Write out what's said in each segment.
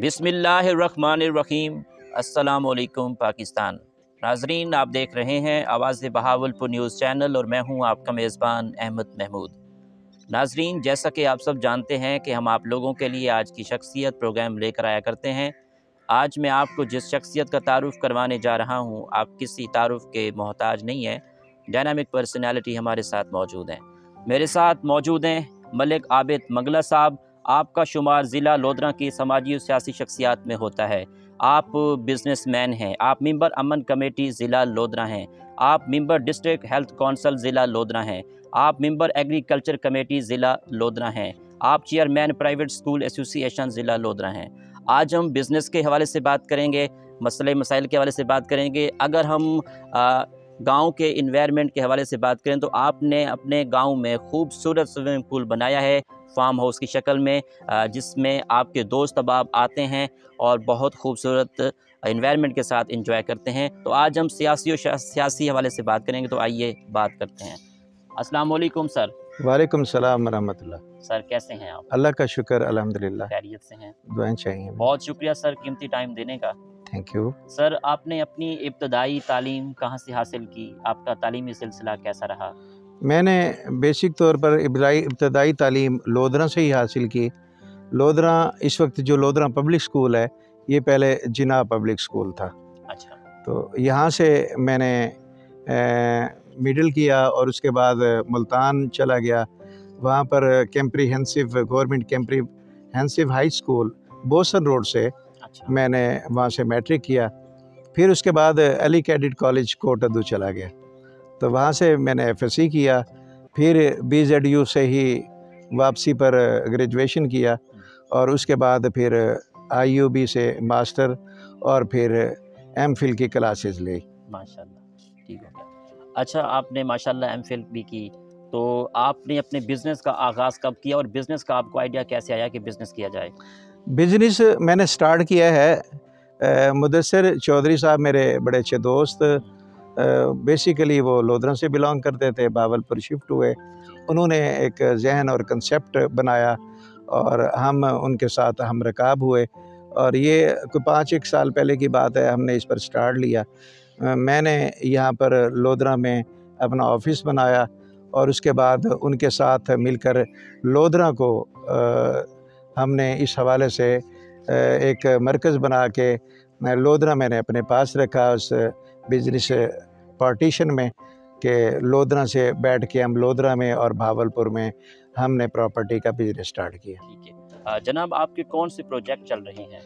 बिस्मिल्लाहिर्रहमानिर्रहीम। अस्सलाम वालेकुम पाकिस्तान। नाजरीन, आप देख रहे हैं आवाज़ बहावलपुर न्यूज़ चैनल और मैं हूं आपका मेज़बान अहमद महमूद। नाजरीन, जैसा कि आप सब जानते हैं कि हम आप लोगों के लिए आज की शख्सियत प्रोग्राम लेकर आया करते हैं। आज मैं आपको जिस शख्सियत का तारुफ़ करवाने जा रहा हूं, आप किसी तारुफ़ के मोहताज नहीं हैं। डायनामिक पर्सनैलिटी हमारे साथ मौजूद हैं। मेरे साथ मौजूद हैं मलिक आबिद मंगला साहब। आपका शुमार ज़िला लोधरा की समाजी और सियासी शख्सियात में होता है। आप बिजनेसमैन हैं, आप मेंबर अमन कमेटी ज़िला लोधरा हैं, आप मेंबर डिस्ट्रिक्ट हेल्थ कौंसल ज़िला लोधरा हैं, आप मेंबर एग्रीकल्चर कमेटी ज़िला लोधरा हैं, आप चेयरमैन प्राइवेट स्कूल एसोसिएशन ज़िला लोधरा हैं। आज हम बिज़नेस के हवाले से बात करेंगे, मसले मसाइल के हवाले से बात करेंगे। अगर हम गांव के इन्वायरमेंट के हवाले से बात करें तो आपने अपने गांव में खूबसूरत स्विमिंग पूल बनाया है फार्म हाउस की शक्ल में, जिसमें आपके दोस्त अहबाब आते हैं और बहुत खूबसूरत इन्वायरमेंट के साथ एंजॉय करते हैं। तो आज हम सियासी हवाले से बात करेंगे, तो आइए बात करते हैं। अस्सलाम वालेकुम सर। वालेकुम सलाम रहमतुल्लाह। सर कैसे हैं आप? अल्लाह का शुक्र, अल्हम्दुलिल्लाह। खैरियत से हैं? दुआएं चाहिए। बहुत शुक्रिया सर कीमती टाइम देने का। Thank you. सर, आपने अपनी इब्तदाई तालीम कहाँ से हासिल की? आपका तालीमी सिलसिला कैसा रहा? मैंने बेसिक तौर पर इब्तदाई तालीम लोधरा से ही हासिल की। लोधरा इस वक्त जो लोधरा पब्लिक स्कूल है, ये पहले जिना पब्लिक स्कूल था। अच्छा। तो यहाँ से मैंने मिडिल किया और उसके बाद मुल्तान चला गया। वहाँ पर government comprehensive high school Bosan road से मैंने वहाँ से मैट्रिक किया। फिर उसके बाद अली कैडेट कॉलेज कोटअदू चला गया, तो वहाँ से मैंने एफएससी किया। फिर BZU से ही वापसी पर ग्रेजुएशन किया और उसके बाद फिर IUB से मास्टर और फिर MPhil की क्लासेस ली। माशाल्लाह, ठीक हो गया। अच्छा, आपने माशाल्लाह MPhil भी की, तो आपने अपने बिज़नेस का आगाज़ कब किया और बिज़नेस का आपको आइडिया कैसे आया कि बिज़नेस किया जाए? बिज़नेस मैंने स्टार्ट किया है, मुदस्सिर चौधरी साहब मेरे बड़े अच्छे दोस्त, बेसिकली वो लोधरा से बिलोंग करते थे, बावलपुर शिफ्ट हुए। उन्होंने एक जहन और कंसेप्ट बनाया और हम उनके साथ हम रकाब हुए और ये कोई 5-1 साल पहले की बात है, हमने इस पर स्टार्ट लिया। मैंने यहाँ पर लोधरा में अपना ऑफिस बनाया और उसके बाद उनके साथ मिलकर लोधरा को हमने इस हवाले से एक मरकज़ बना के लोधरा मैंने अपने पास रखा उस बिजनेस पार्टीशन में, कि लोधरा से बैठ के हम लोधरा में और भावलपुर में हमने प्रॉपर्टी का बिजनेस स्टार्ट किया। ठीक है जनाब, आपके कौन से प्रोजेक्ट चल रहे हैं?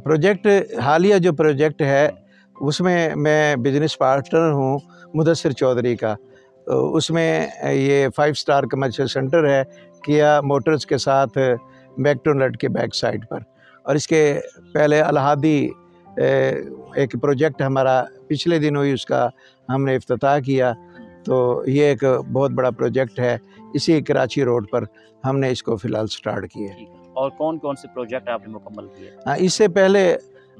प्रोजेक्ट हालिया जो प्रोजेक्ट है उसमें मैं बिजनेस पार्टनर हूँ मुदस्सिर चौधरी का। उसमें ये 5 स्टार कमर्शियल सेंटर है किया मोटर्स के साथ मैकडोनल्ड के बैक साइड पर। और इसके पहले अलहादी एक प्रोजेक्ट हमारा पिछले दिन हुई, उसका हमने इफ्तिताह किया। तो ये एक बहुत बड़ा प्रोजेक्ट है, इसी कराची रोड पर हमने इसको फ़िलहाल स्टार्ट किया। और कौन कौन से प्रोजेक्ट आपने मुकम्मल किए? इससे पहले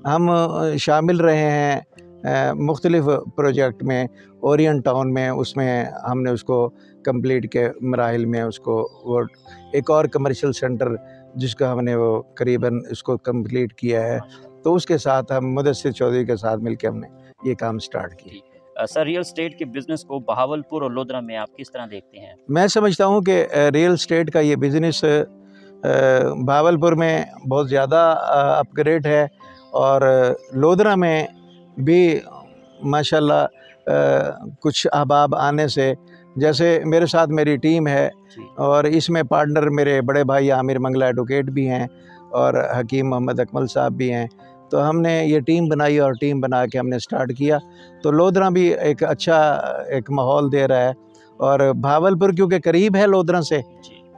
हम शामिल रहे हैं मुख्तलिफ प्रोजेक्ट में, ओरियन टाउन में, उसमें हमने उसको कंप्लीट के मराहिल में उसको, वो एक और कमर्शियल सेंटर जिसका हमने वो करीबन उसको कंप्लीट किया है। तो उसके साथ हम मुदस्सिर चौधरी के साथ मिलकर हमने ये काम स्टार्ट किया। सर, रियल स्टेट के बिज़नेस को बहावलपुर और लोधरा में आप किस तरह देखते हैं? मैं समझता हूँ कि रियल स्टेट का ये बिज़नेस भावलपुर में बहुत ज़्यादा अपग्रेड है और लोधरा में भी माशाल्लाह कुछ अहबाब आने से, जैसे मेरे साथ मेरी टीम है और इसमें पार्टनर मेरे बड़े भाई आमिर मंगला एडवोकेट भी हैं और हकीम मोहम्मद अकमल साहब भी हैं। तो हमने ये टीम बनाई और टीम बना के हमने स्टार्ट किया। तो लोधरा भी एक अच्छा एक माहौल दे रहा है और भावलपुर क्योंकि करीब है लोधरा से,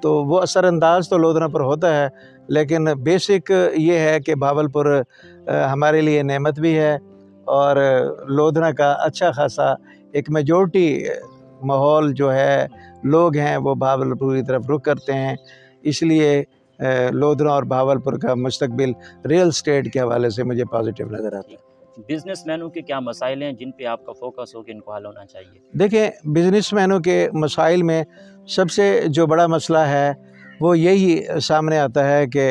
तो वो असरअंदाज तो लोधरा पर होता है, लेकिन बेसिक ये है कि भावलपुर हमारे लिए नेमत भी है और लोधरा का अच्छा खासा एक मेजॉरिटी माहौल जो है, लोग हैं वो भावलपुर की तरफ रुख करते हैं। इसलिए लोधरा और भावलपुर का मुस्तकबिल रियल स्टेट के हवाले से मुझे पॉजिटिव नज़र आता है। बिजनेसमैनों के क्या मसाइल हैं जिन पे आपका फोकस हो कि इनको हल होना चाहिए? देखिए, बिजनेसमैनों के मसाइल में सबसे जो बड़ा मसला है वो यही सामने आता है कि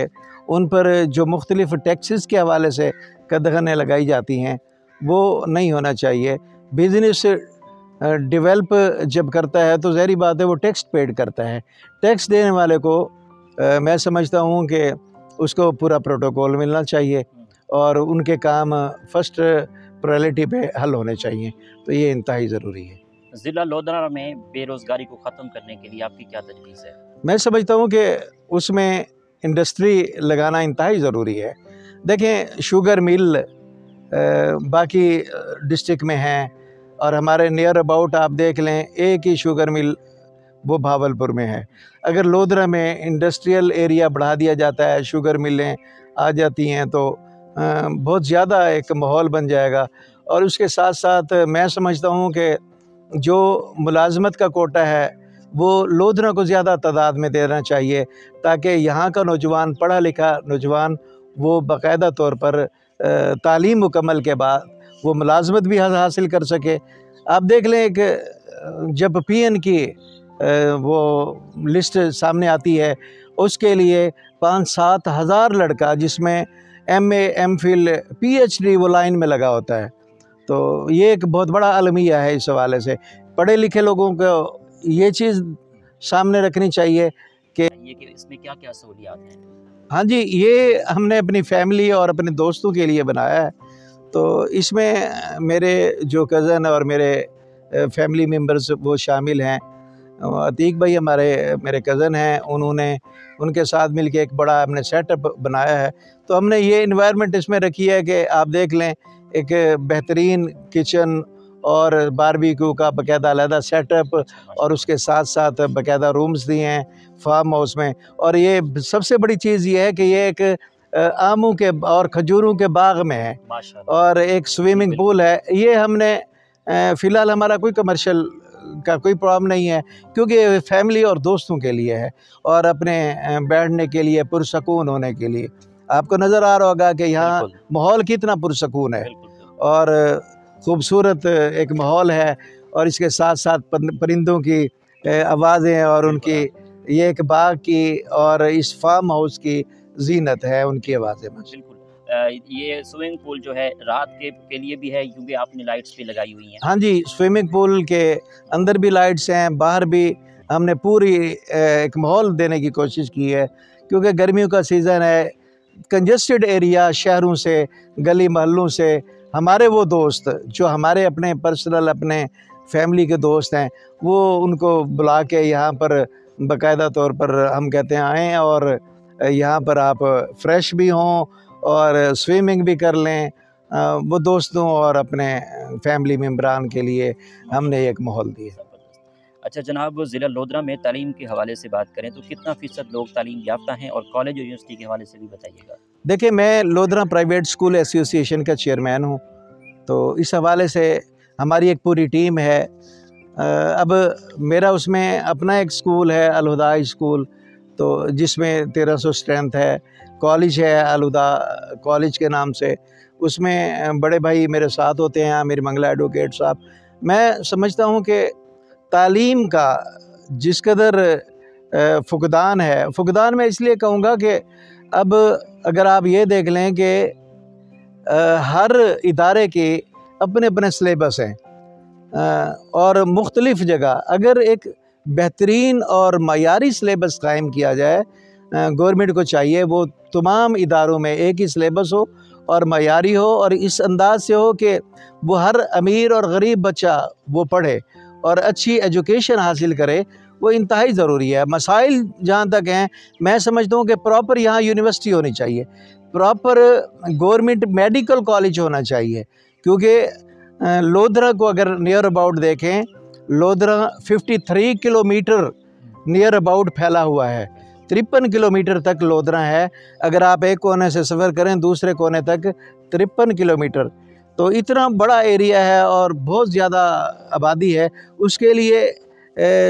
उन पर जो मुख्तलिफ़ टैक्सेस के हवाले से कदगनें लगाई जाती हैं वो नहीं होना चाहिए। बिज़नेस डेवलप जब करता है तो ज़ाहिर बात है वो टैक्स पेड करता है। टैक्स देने वाले को मैं समझता हूँ कि उसको पूरा प्रोटोकॉल मिलना चाहिए और उनके काम फर्स्ट प्रायोरिटी पे हल होने चाहिए, तो ये इंतहाई ज़रूरी है। ज़िला लोधरा में बेरोज़गारी को ख़त्म करने के लिए आपकी क्या तजवीज़ है? मैं समझता हूँ कि उसमें इंडस्ट्री लगाना इंतहाई ज़रूरी है। देखें, शुगर मिल बाकी डिस्ट्रिक्ट में हैं और हमारे नियर अबाउट आप देख लें एक ही शुगर मिल वो भावलपुर में है। अगर लोधरा में इंडस्ट्रियल एरिया बढ़ा दिया जाता है, शुगर मिलें आ जाती हैं तो बहुत ज़्यादा एक माहौल बन जाएगा। और उसके साथ साथ मैं समझता हूँ कि जो मुलाजमत का कोटा है वो लोधरा को ज़्यादा तादाद में देना चाहिए ताकि यहाँ का नौजवान, पढ़ा लिखा नौजवान, वो बाकायदा तौर पर तालीम मुकम्मल के बाद वो मुलाजमत भी हासिल कर सके। आप देख लें एक जब पीएन की वो लिस्ट सामने आती है उसके लिए 5-7 हज़ार लड़का जिसमें MA, MPhil, PhD वो लाइन में लगा होता है। तो ये एक बहुत बड़ा अलमिया है। इस हवाले से पढ़े लिखे लोगों को ये चीज़ सामने रखनी चाहिए कि इसमें क्या क्या सहूलियात हैं? हाँ जी, ये हमने अपनी फैमिली और अपने दोस्तों के लिए बनाया है। तो इसमें मेरे जो कज़न और मेरे फैमिली मेम्बर्स वो शामिल हैं। अतीक भाई हमारे मेरे कज़न हैं, उन्होंने उनके साथ मिलके एक बड़ा हमने सेटअप बनाया है। तो हमने ये इन्वायरमेंट इसमें रखी है कि आप देख लें एक बेहतरीन किचन और बारबेक्यू का बाकायदा अलहदा सेटअप और उसके साथ साथ बाकायदा रूम्स दिए हैं फार्म हाउस में। और ये सबसे बड़ी चीज़ ये है कि ये एक आमों के और खजूरों के बाग में है और एक स्विमिंग पूल है। ये हमने फ़िलहाल हमारा कोई कमर्शियल का कोई प्रॉब्लम नहीं है क्योंकि फैमिली और दोस्तों के लिए है और अपने बैठने के लिए, पुरसकून होने के लिए। आपको नज़र आ रहा होगा कि यहाँ माहौल कितना पुरसकून है और ख़ूबसूरत एक माहौल है और इसके साथ साथ परिंदों की आवाज़ें और उनकी ये एक बाग की और इस फार्म हाउस की ज़ीनत है उनकी आवाज़ें। बिल्कुल, ये स्विमिंग पूल जो है रात के लिए भी है क्योंकि आपने लाइट्स भी लगाई हुई हैं? हाँ जी, स्विमिंग पूल के अंदर भी लाइट्स हैं, बाहर भी हमने पूरी एक माहौल देने की कोशिश की है क्योंकि गर्मियों का सीज़न है। कंजेस्टेड एरिया शहरों से, गली मोहल्लों से हमारे वो दोस्त जो हमारे अपने पर्सनल अपने फैमिली के दोस्त हैं वो उनको बुला के यहाँ पर बाकायदा तौर पर हम कहते हैं आएँ और यहाँ पर आप फ्रेश भी हों और स्विमिंग भी कर लें। वो दोस्तों और अपने फैमिली मेम्बरान के लिए हमने एक माहौल दिया। अच्छा जनाब, ज़िला लोधरा में तालीम के हवाले से बात करें तो कितना फ़ीसद लोग तालीम याफ्ता हैं और कॉलेज और यूनिवर्सिटी के हवाले से भी बताइएगा। देखिए, मैं लोधरा प्राइवेट स्कूल एसोसिएशन का चेयरमैन हूँ, तो इस हवाले से हमारी एक पूरी टीम है। अब मेरा उसमें अपना एक स्कूल है अल-हुदा स्कूल, तो जिसमें 1300 स्ट्रेंथ है। कॉलेज है अल-हुदा कॉलेज के नाम से, उसमें बड़े भाई मेरे साथ होते हैं, आमिर मंगला एडवोकेट साहब। मैं समझता हूँ कि तालीम का जिस कदर फुकदान है, फुकदान मैं इसलिए कहूँगा कि अब अगर आप ये देख लें कि हर इदारे के अपने अपने सिलेबस हैं और मुख्तलिफ़ जगह अगर एक बेहतरीन और मयारी सिलेबस कायम किया जाए, गवर्नमेंट को चाहिए वो तमाम इदारों में एक ही सिलेबस हो और मयारी हो और इस अंदाज से हो कि वो हर अमीर और गरीब बच्चा वो पढ़े और अच्छी एजुकेशन हासिल करे, वो इंतहाई ज़रूरी है। मसाइल जहाँ तक हैं, मैं समझता हूँ कि प्रॉपर यहाँ यूनिवर्सिटी होनी चाहिए, प्रॉपर गवर्नमेंट मेडिकल कॉलेज होना चाहिए क्योंकि लोधरा को अगर नियर अबाउट देखें, लोधरा 53 किलोमीटर नियर अबाउट फैला हुआ है। 53 किलोमीटर तक लोधरा है। अगर आप एक कोने से सफ़र करें दूसरे कोने तक 53 किलोमीटर, तो इतना बड़ा एरिया है और बहुत ज़्यादा आबादी है। उसके लिए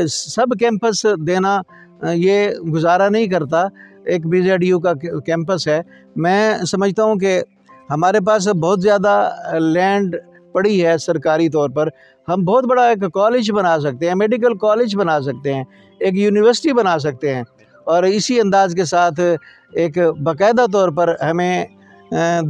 सब कैंपस देना ये गुजारा नहीं करता। एक BZU का कैंपस है। मैं समझता हूँ कि हमारे पास बहुत ज़्यादा लैंड पड़ी है सरकारी तौर पर, हम बहुत बड़ा एक कॉलेज बना सकते हैं, मेडिकल कॉलेज बना सकते हैं, एक यूनिवर्सिटी बना सकते हैं और इसी अंदाज के साथ एक बाकायदा तौर पर हमें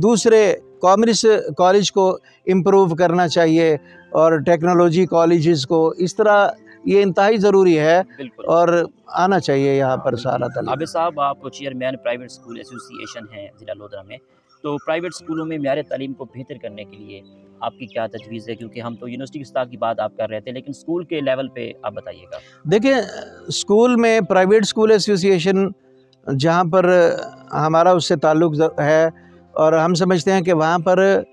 दूसरे कॉमर्स कॉलेज को इम्प्रूव करना चाहिए और टेक्नोलॉजी कॉलेजेस को, इस तरह ये इंतहाई ज़रूरी है बिल्कुल। और आना चाहिए यहाँ पर सारा तालीम। आबिद साहब, आप चेयरमैन प्राइवेट स्कूल एसोसिएशन हैं ज़िला लोधरा में, तो प्राइवेट स्कूलों में म्यार तालीम को बेहतर करने के लिए आपकी क्या तजवीज़ है? क्योंकि हम तो यूनिवर्सिटी की सतह की बात आप कर रहे थे, लेकिन स्कूल के लेवल पे आप बताइएगा। देखिए, स्कूल में प्राइवेट स्कूल एसोसिएशन जहाँ पर हमारा उससे ताल्लुक़ है और हम समझते हैं कि वहाँ पर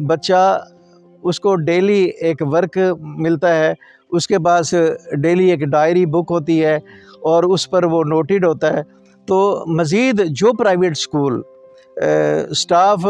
बच्चा, उसको डेली एक वर्क मिलता है, उसके पास डेली एक डायरी बुक होती है और उस पर वो नोटेड होता है। तो मज़ीद जो प्राइवेट स्कूल स्टाफ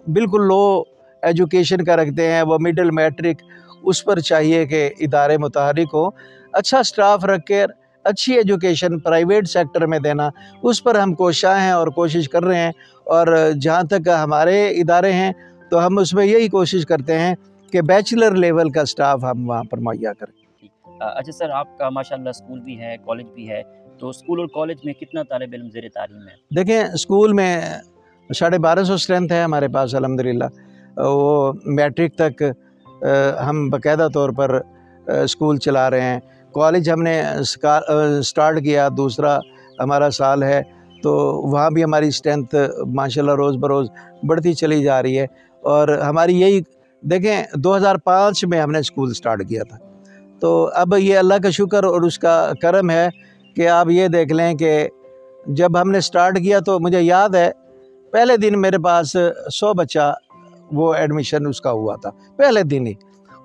बिल्कुल लो एजुकेशन का रखते हैं, वो मिडिल मैट्रिक, उस पर चाहिए कि इदारे मुतहरिक हों, अच्छा स्टाफ रख कर अच्छी एजुकेशन प्राइवेट सेक्टर में देना, उस पर हम कोशां हैं और कोशिश कर रहे हैं। और जहाँ तक हमारे इदारे हैं तो हम उसमें यही कोशिश करते हैं कि बैचलर लेवल का स्टाफ हम वहाँ पर मुहैया करें। अच्छा सर, आपका माशाल्लाह स्कूल भी है, कॉलेज भी है, तो स्कूल और कॉलेज में कितना तालिब इल्म ज़ेर तालीम है? देखें, स्कूल में 1250 स्ट्रेंथ है हमारे पास अल्हम्दुलिल्लाह। वो मैट्रिक तक हम बाकायदा तौर पर स्कूल चला रहे हैं। कॉलेज हमने स्टार्ट किया, दूसरा हमारा साल है, तो वहाँ भी हमारी स्ट्रेंथ माशाल्लाह रोज़ बरोज़ बढ़ती चली जा रही है। और हमारी यही देखें, 2005 में हमने स्कूल स्टार्ट किया था, तो अब ये अल्लाह का शुक्र और उसका करम है कि आप ये देख लें कि जब हमने स्टार्ट किया तो मुझे याद है पहले दिन मेरे पास 100 बच्चा वो एडमिशन उसका हुआ था पहले दिन ही,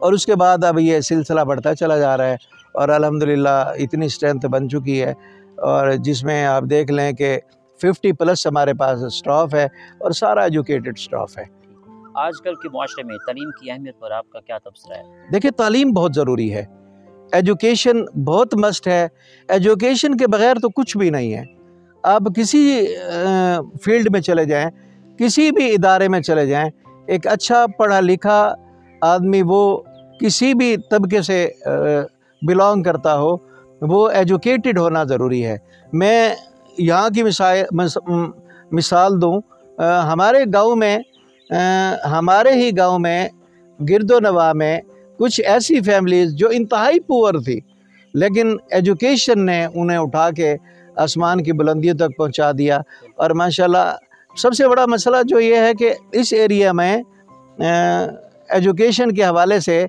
और उसके बाद अब ये सिलसिला बढ़ता चला जा रहा है और अल्हम्दुलिल्लाह इतनी स्ट्रेंथ बन चुकी है, और जिसमें आप देख लें कि 50+ हमारे पास स्टाफ है और सारा एजुकेटेड स्टाफ है। आजकल के माशरे में तालीम की अहमियत पर आपका क्या तबसरा है? देखिए, तालीम बहुत ज़रूरी है, एजुकेशन बहुत मस्ट है, एजुकेशन के बग़ैर तो कुछ भी नहीं है। आप किसी फील्ड में चले जाएं, किसी भी इदारे में चले जाएं, एक अच्छा पढ़ा लिखा आदमी, वो किसी भी तबके से बिलोंग करता हो, वो एजुकेटेड होना ज़रूरी है। मैं यहाँ की मिसाल दूँ, हमारे गांव में, हमारे ही गांव में गिरदोनवा में कुछ ऐसी फैमिलीज़ जो इंतहाई पुअर थी, लेकिन एजुकेशन ने उन्हें उठा के आसमान की बुलंदियों तक पहुंचा दिया। और माशाल्लाह सबसे बड़ा मसला जो ये है कि इस एरिया में एजुकेशन के हवाले से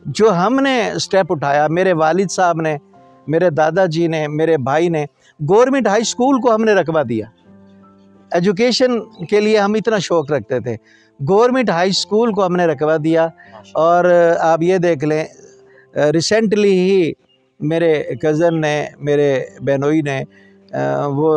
जो हमने स्टेप उठाया, मेरे वालिद साहब ने, मेरे दादाजी ने, मेरे भाई ने, गवर्नमेंट हाई स्कूल को हमने रकबा दिया। एजुकेशन के लिए हम इतना शौक़ रखते थे, गवर्नमेंट हाई स्कूल को हमने रकबा दिया। और आप ये देख लें, रिसेंटली ही मेरे कज़न ने, मेरे बहनोई ने वो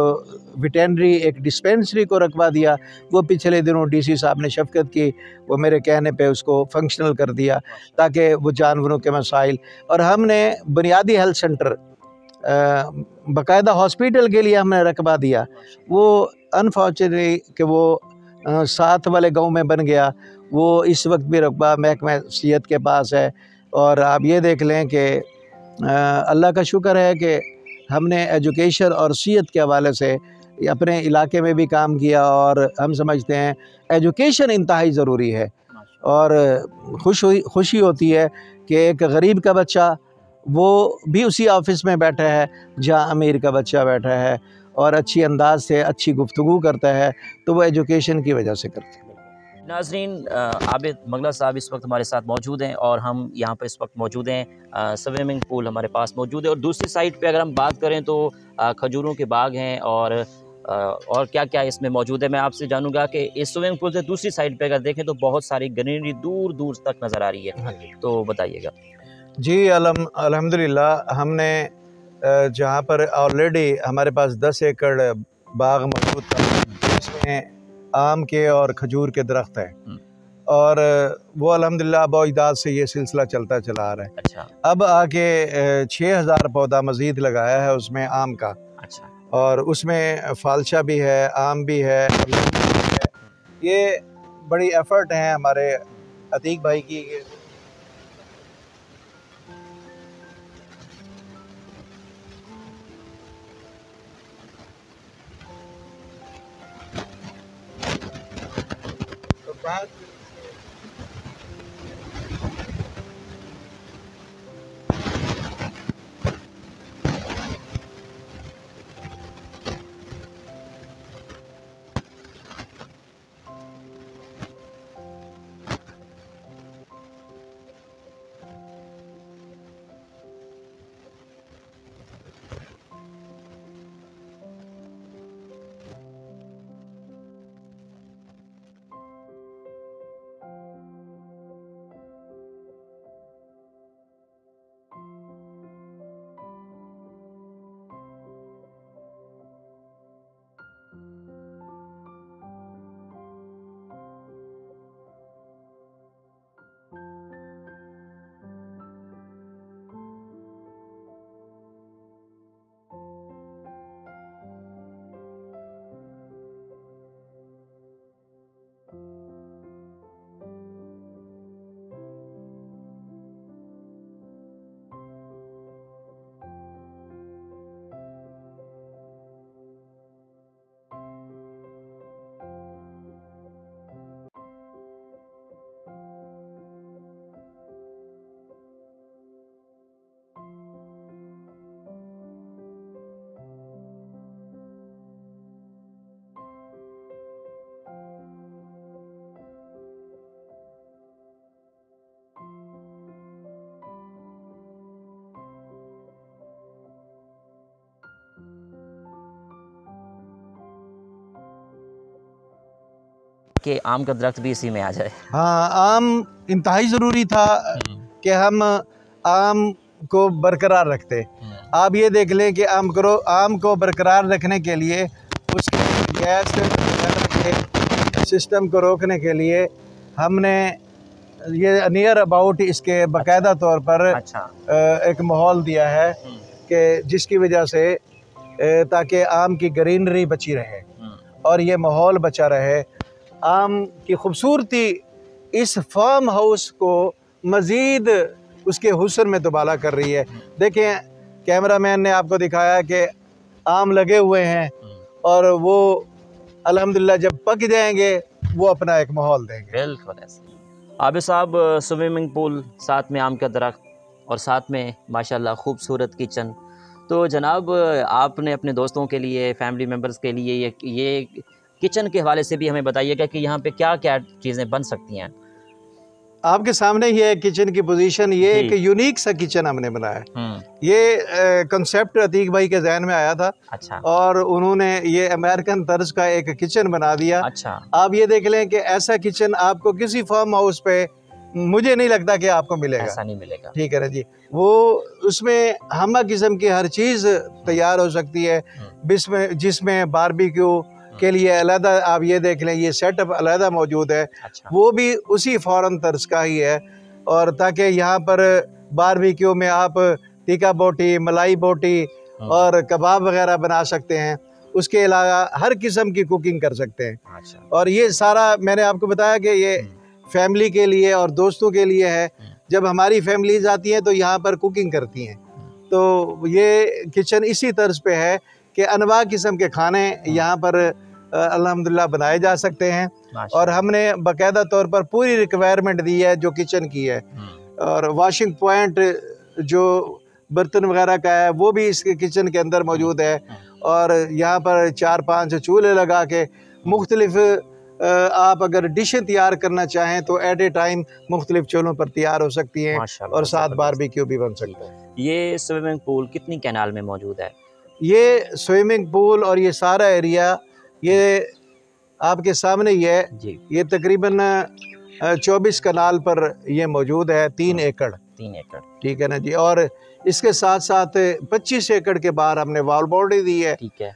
वेटरनरी एक डिस्पेंसरी को रखवा दिया। वो पिछले दिनों डीसी साहब ने शफ़क़त की, वो मेरे कहने पे उसको फंक्शनल कर दिया ताकि वो जानवरों के मसाइल, और हमने बुनियादी हेल्थ सेंटर बाकायदा हॉस्पिटल के लिए हमने रकबा दिया। वो अनफॉर्चुनेटली कि वो साथ वाले गांव में बन गया, वो इस वक्त भी रकबा महकमा सेहत के पास है। और आप ये देख लें कि अल्लाह का शुक्र है कि हमने एजुकेशन और सेहत के हवाले से अपने इलाके में भी काम किया, और हम समझते हैं एजुकेशन इंतहाई ज़रूरी है। और खुशी होती है कि एक गरीब का बच्चा वो भी उसी ऑफ़िस में बैठा है जहाँ अमीर का बच्चा बैठा है, और अच्छी अंदाज से अच्छी गुफ्तगू करता है, तो वो एजुकेशन की वजह से करते हैं। नाज़रीन, आबिद मगला साहब इस वक्त हमारे साथ मौजूद हैं और हम यहाँ पर इस वक्त मौजूद हैं। स्विमिंग पूल हमारे पास मौजूद है, और दूसरी साइड पे अगर हम बात करें तो खजूरों के बाग हैं और क्या क्या इसमें मौजूद है। मैं आपसे जानूंगा कि इस स्विमिंग पूल से दूसरी साइड पे अगर देखें तो बहुत सारी ग्रीनरी दूर दूर तक नज़र आ रही है, तो बताइएगा। जी, अल्हम्दुलिल्लाह हमने जहाँ पर ऑलरेडी हमारे पास 10 एकड़ बाग मौजूद था, जिसमें आम के और खजूर के दरख्त हैं, और वो अल्हम्दुलिल्लाह बौइदाद से ये सिलसिला चलता चला आ रहा है। अच्छा। अब आके 6000 पौधा मज़ीद लगाया है उसमें आम का। अच्छा। और उसमें फालशा भी है, आम भी है, ये बड़ी एफ़र्ट है हमारे अतीक भाई की। कि आम का दरख्त भी इसी में आ जाए। हाँ, आम इंतहाई ज़रूरी था कि हम आम को बरकरार रखते। आप ये देख लें कि आम को बरकरार रखने के लिए उसके गैस के सिस्टम को रोकने के लिए हमने ये नियर अबाउट इसके बाकायदा तौर पर एक माहौल दिया है कि जिसकी वजह से ताकि आम की ग्रीनरी बची रहे और ये माहौल बचा रहे। आम की खूबसूरती इस फार्म हाउस को मज़ीद उसके हुस्न में दुबाला कर रही है। देखें, कैमरामैन ने आपको दिखाया कि आम लगे हुए हैं और वो अल्हम्दुलिल्लाह जब पक जाएंगे वो अपना एक माहौल देंगे। बिल्कुल ऐसे। आबिद साहब, स्विमिंग पूल, साथ में आम का दरख्त और साथ में माशाल्लाह खूबसूरत किचन। तो जनाब, आपने अपने दोस्तों के लिए, फैमिली मेम्बर्स के लिए ये किचन के हवाले से भी हमें बताइएगा कि यहाँ पे क्या क्या चीज़ें बन सकती हैं। आपके सामने ही है किचन की पोजीशन। ये एक यूनिक सा किचन हमने बनाया। ये कंसेप्ट अतीक भाई के जहन में आया था। अच्छा। और उन्होंने ये अमेरिकन तर्ज का एक किचन बना दिया। अच्छा। आप ये देख लें कि ऐसा किचन आपको किसी फार्म हाउस पे मुझे नहीं लगता कि आपको मिलेगा। ऐसा नहीं मिलेगा। ठीक है ना जी। वो उसमें हमा किस्म की हर चीज़ तैयार हो सकती है, जिसमें बारबेक्यू के लिए अलग आप ये देख लें, ये सेटअप अलग मौजूद है। अच्छा। वो भी उसी फॉरेन तर्ज का ही है। और ताकि यहाँ पर बारबेक्यू में आप टिक्का बोटी, मलाई बोटी और कबाब वगैरह बना सकते हैं। उसके अलावा हर किस्म की कुकिंग कर सकते हैं। अच्छा। और ये सारा मैंने आपको बताया कि ये फैमिली के लिए और दोस्तों के लिए है। जब हमारी फैमिलीज आती हैं तो यहाँ पर कुकिंग करती हैं। तो ये किचन इसी तर्ज पे है कि अनवा किस्म के खाने यहाँ पर अल्हम्दुलिल्लाह बनाए जा सकते हैं। और हमने बाकायदा तौर पर पूरी रिक्वायरमेंट दी है जो किचन की है। और वॉशिंग पॉइंट जो बर्तन वगैरह का है वो भी इसके किचन के अंदर मौजूद है। और यहाँ पर 4-5 चूल्हे लगा के मुख्तलिफ आप अगर डिशें तैयार करना चाहें तो एट ए टाइम मुख्तलिफ चूल्हों पर तैयार हो सकती हैं और साथ बारबेक्यू भी बन सकता है। ये स्विमिंग पूल कितनी कैनाल में मौजूद है? ये स्विमिंग पूल और ये सारा एरिया ये आपके सामने ही है जी। ये तकरीबन 24 कनाल पर ये मौजूद है। 3 एकड़। ठीक है ना जी। और इसके साथ साथ 25 एकड़ के बाहर हमने वॉल बाउंड्री दी है। ठीक है।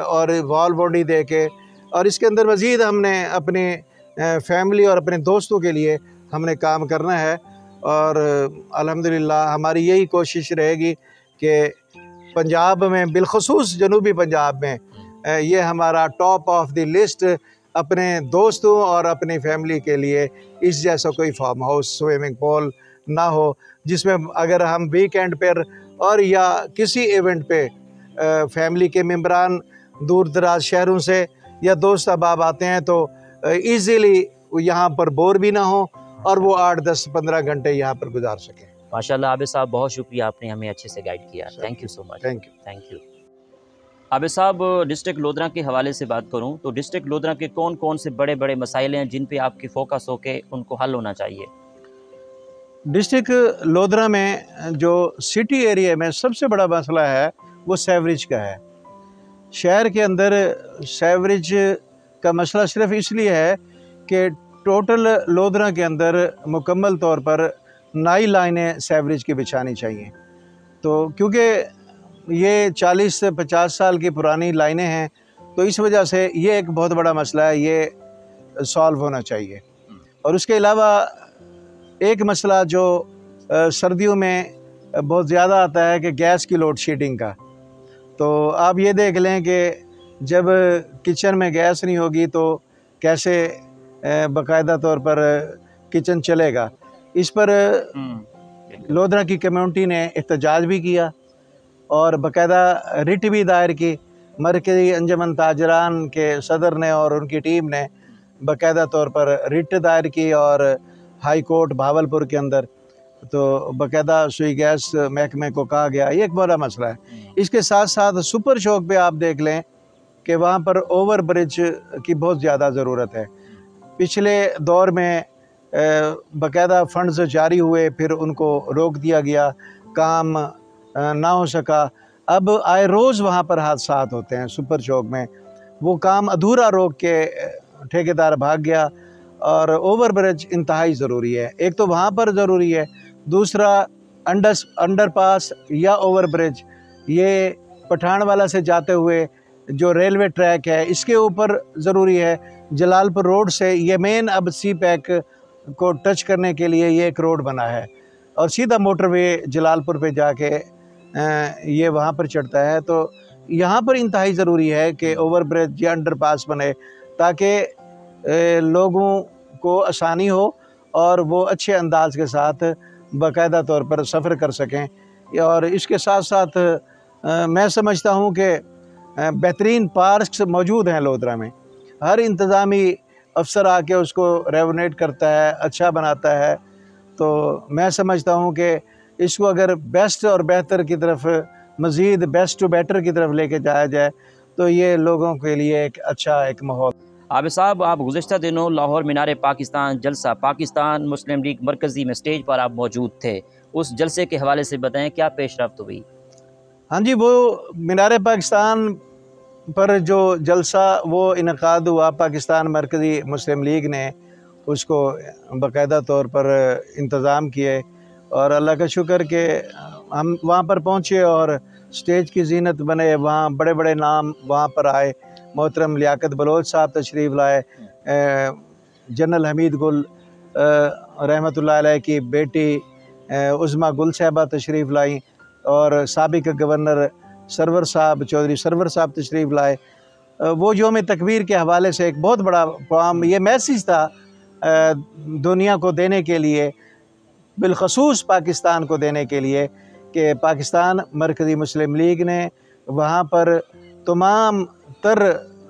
और वॉल बाउंड्री दे के और इसके अंदर मज़ीद हमने अपने फैमिली और अपने दोस्तों के लिए हमने काम करना है। और अल्हम्दुलिल्लाह हमारी यही कोशिश रहेगी कि पंजाब में, बिलखुसूस जनूबी पंजाब में, ये हमारा टॉप ऑफ द लिस्ट अपने दोस्तों और अपनी फैमिली के लिए इस जैसा कोई फार्म हाउस स्विमिंग पूल ना हो, जिसमें अगर हम वीकेंड पर और या किसी इवेंट पे फैमिली के मेम्बरान दूर दराज शहरों से या दोस्त अहबाब आते हैं तो ईज़िली वो यहाँ पर बोर भी ना हो और वो 8, 10, 15 घंटे यहाँ पर गुजार सकें। माशाल्लाह आबिद साहब, बहुत शुक्रिया, आपने हमें अच्छे से गाइड किया। Thank you so much. Thank you. Thank you. Abid साहब, डिस्ट्रिक्ट लोधरा के हवाले से बात करूं तो डिस्ट्रिक्ट लोधरा के कौन कौन से बड़े बड़े मसाइल हैं जिन पे आपकी फोकस हो के उनको हल होना चाहिए? डिस्ट्रिक्ट लोधरा में जो सिटी एरिया में सबसे बड़ा मसला है वो सेवरेज का है। शहर के अंदर सेवरेज का मसला सिर्फ इसलिए है कि टोटल लोधरा के अंदर मुकम्मल तौर पर 9 लाइनें सेवरेज की बिछानी चाहिए। तो क्योंकि ये 40 से 50 साल की पुरानी लाइनें हैं, तो इस वजह से ये एक बहुत बड़ा मसला है, ये सॉल्व होना चाहिए। और उसके अलावा एक मसला जो सर्दियों में बहुत ज़्यादा आता है कि गैस की लोड शेडिंग का। तो आप ये देख लें कि जब किचन में गैस नहीं होगी तो कैसे बाकायदा तौर पर किचन चलेगा। इस पर लोधरा की कम्युनिटी ने एहतजाज भी किया और बाकायदा रिट भी दायर की। मरकज़ी अंजुमन ताजरान के सदर ने और उनकी टीम ने बाकायदा तौर पर रिट दायर की और हाई कोर्ट भावलपुर के अंदर तो बाकायदा सुई गैस महकमे को कहा गया। ये एक बड़ा मसला है। इसके साथ साथ सुपर शॉक पे आप देख लें कि वहाँ पर ओवर ब्रिज की बहुत ज़्यादा ज़रूरत है। पिछले दौर में बाकायदा फंड्स जारी हुए, फिर उनको रोक दिया गया, काम ना हो सका। अब आए रोज़ वहाँ पर हादसात होते हैं सुपर चौक में। वो काम अधूरा रोक के ठेकेदार भाग गया और ओवर ब्रिज इंतहाई ज़रूरी है। एक तो वहाँ पर ज़रूरी है, दूसरा अंडरपास या ओवर ब्रिज ये पठानवाला से जाते हुए जो रेलवे ट्रैक है इसके ऊपर ज़रूरी है। जलालपुर रोड से ये मेन अब सी पैक को टच करने के लिए ये एक रोड बना है और सीधा मोटरवे जलालपुर पे जाके ये वहाँ पर चढ़ता है। तो यहाँ पर इंतहाई ज़रूरी है कि ओवर ब्रिज या अंडरपास बने ताकि लोगों को आसानी हो और वो अच्छे अंदाज के साथ बाकायदा तौर पर सफ़र कर सकें। और इसके साथ साथ मैं समझता हूँ कि बेहतरीन पार्क्स मौजूद हैं लोधरा में। हर इंतज़ामी अफसर आके उसको रेवोनेट करता है, अच्छा बनाता है। तो मैं समझता हूँ कि इसको अगर बेस्ट और बेहतर की तरफ, मज़ीद बेस्ट टू बेटर की तरफ लेके जाया जाए तो ये लोगों के लिए एक अच्छा एक माहौल। आबिद साहब, आप गुज़िश्ता दिनों लाहौर मीनार पाकिस्तान जलसा पाकिस्तान मुस्लिम लीग मरकज़ी में स्टेज पर आप मौजूद थे। उस जलसे के हवाले से बताएं, क्या पेशरफ्त हुई? हाँ जी, वो मीनार पाकिस्तान पर जो जलसा वो इनकाद हुआ, पाकिस्तान मरकज़ी मुस्लिम लीग ने उसको बाकायदा तौर पर इंतज़ाम किए और अल्लाह का शुक्र कि हम वहाँ पर पहुँचे और स्टेज की जीनत बने। वहाँ बड़े बड़े नाम वहाँ पर आए। मोहतरम लियाकत बलोच साहब तशरीफ़ लाए, जनरल हमीद गुल रहमतुल्लाह अलैह की बेटी उज़मा गुल साहबा तशरीफ़ लाई और साबिक गवर्नर सरवर साहब, चौधरी सरवर साहब तशरीफ़ लाए। वो योम तकबीर के हवाले से एक बहुत बड़ा प्रोग्राम, ये मैसेज था दुनिया को देने के लिए, बिलखसूस पाकिस्तान को देने के लिए कि पाकिस्तान मरकज़ी मुस्लिम लीग ने वहाँ पर तमाम तर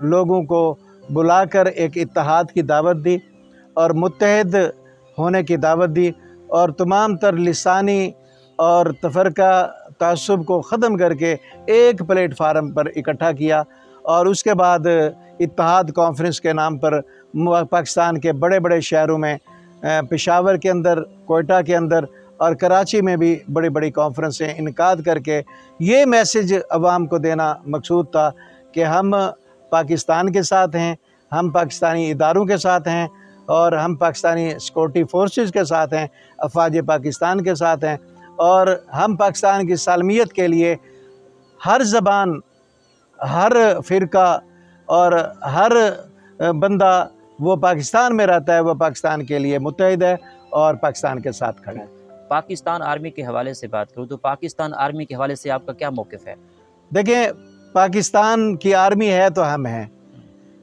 लोगों को बुलाकर एक इत्तेहाद की दावत दी और मुत्तहद होने की दावत दी और तमाम तर लिसानी और तफरका तासुब को ख़त्म करके एक प्लेटफार्म पर इकट्ठा किया। और उसके बाद इत्तेहाद कॉन्फ्रेंस के नाम पर पाकिस्तान के बड़े बड़े शहरों में, पेशावर के अंदर, कोयटा के अंदर और कराची में भी बड़ी बड़ी कॉन्फ्रेंसें इनकाद करके ये मैसेज अवाम को देना मकसूद था कि हम पाकिस्तान के साथ हैं, हम पाकिस्तानी इदारों के साथ हैं और हम पाकिस्तानी सिक्योरिटी फोर्सेस के साथ हैं, अफवाज पाकिस्तान के साथ हैं और हम पाकिस्तान की सालमियत के लिए हर ज़बान, हर फ़िरका और हर बंदा वो पाकिस्तान में रहता है, वो पाकिस्तान के लिए मुत्तहिद है और पाकिस्तान के साथ खड़ा है। पाकिस्तान आर्मी के हवाले से बात करूँ तो पाकिस्तान आर्मी के हवाले से आपका क्या मौक़िफ़ है? देखें, पाकिस्तान की आर्मी है तो हम हैं।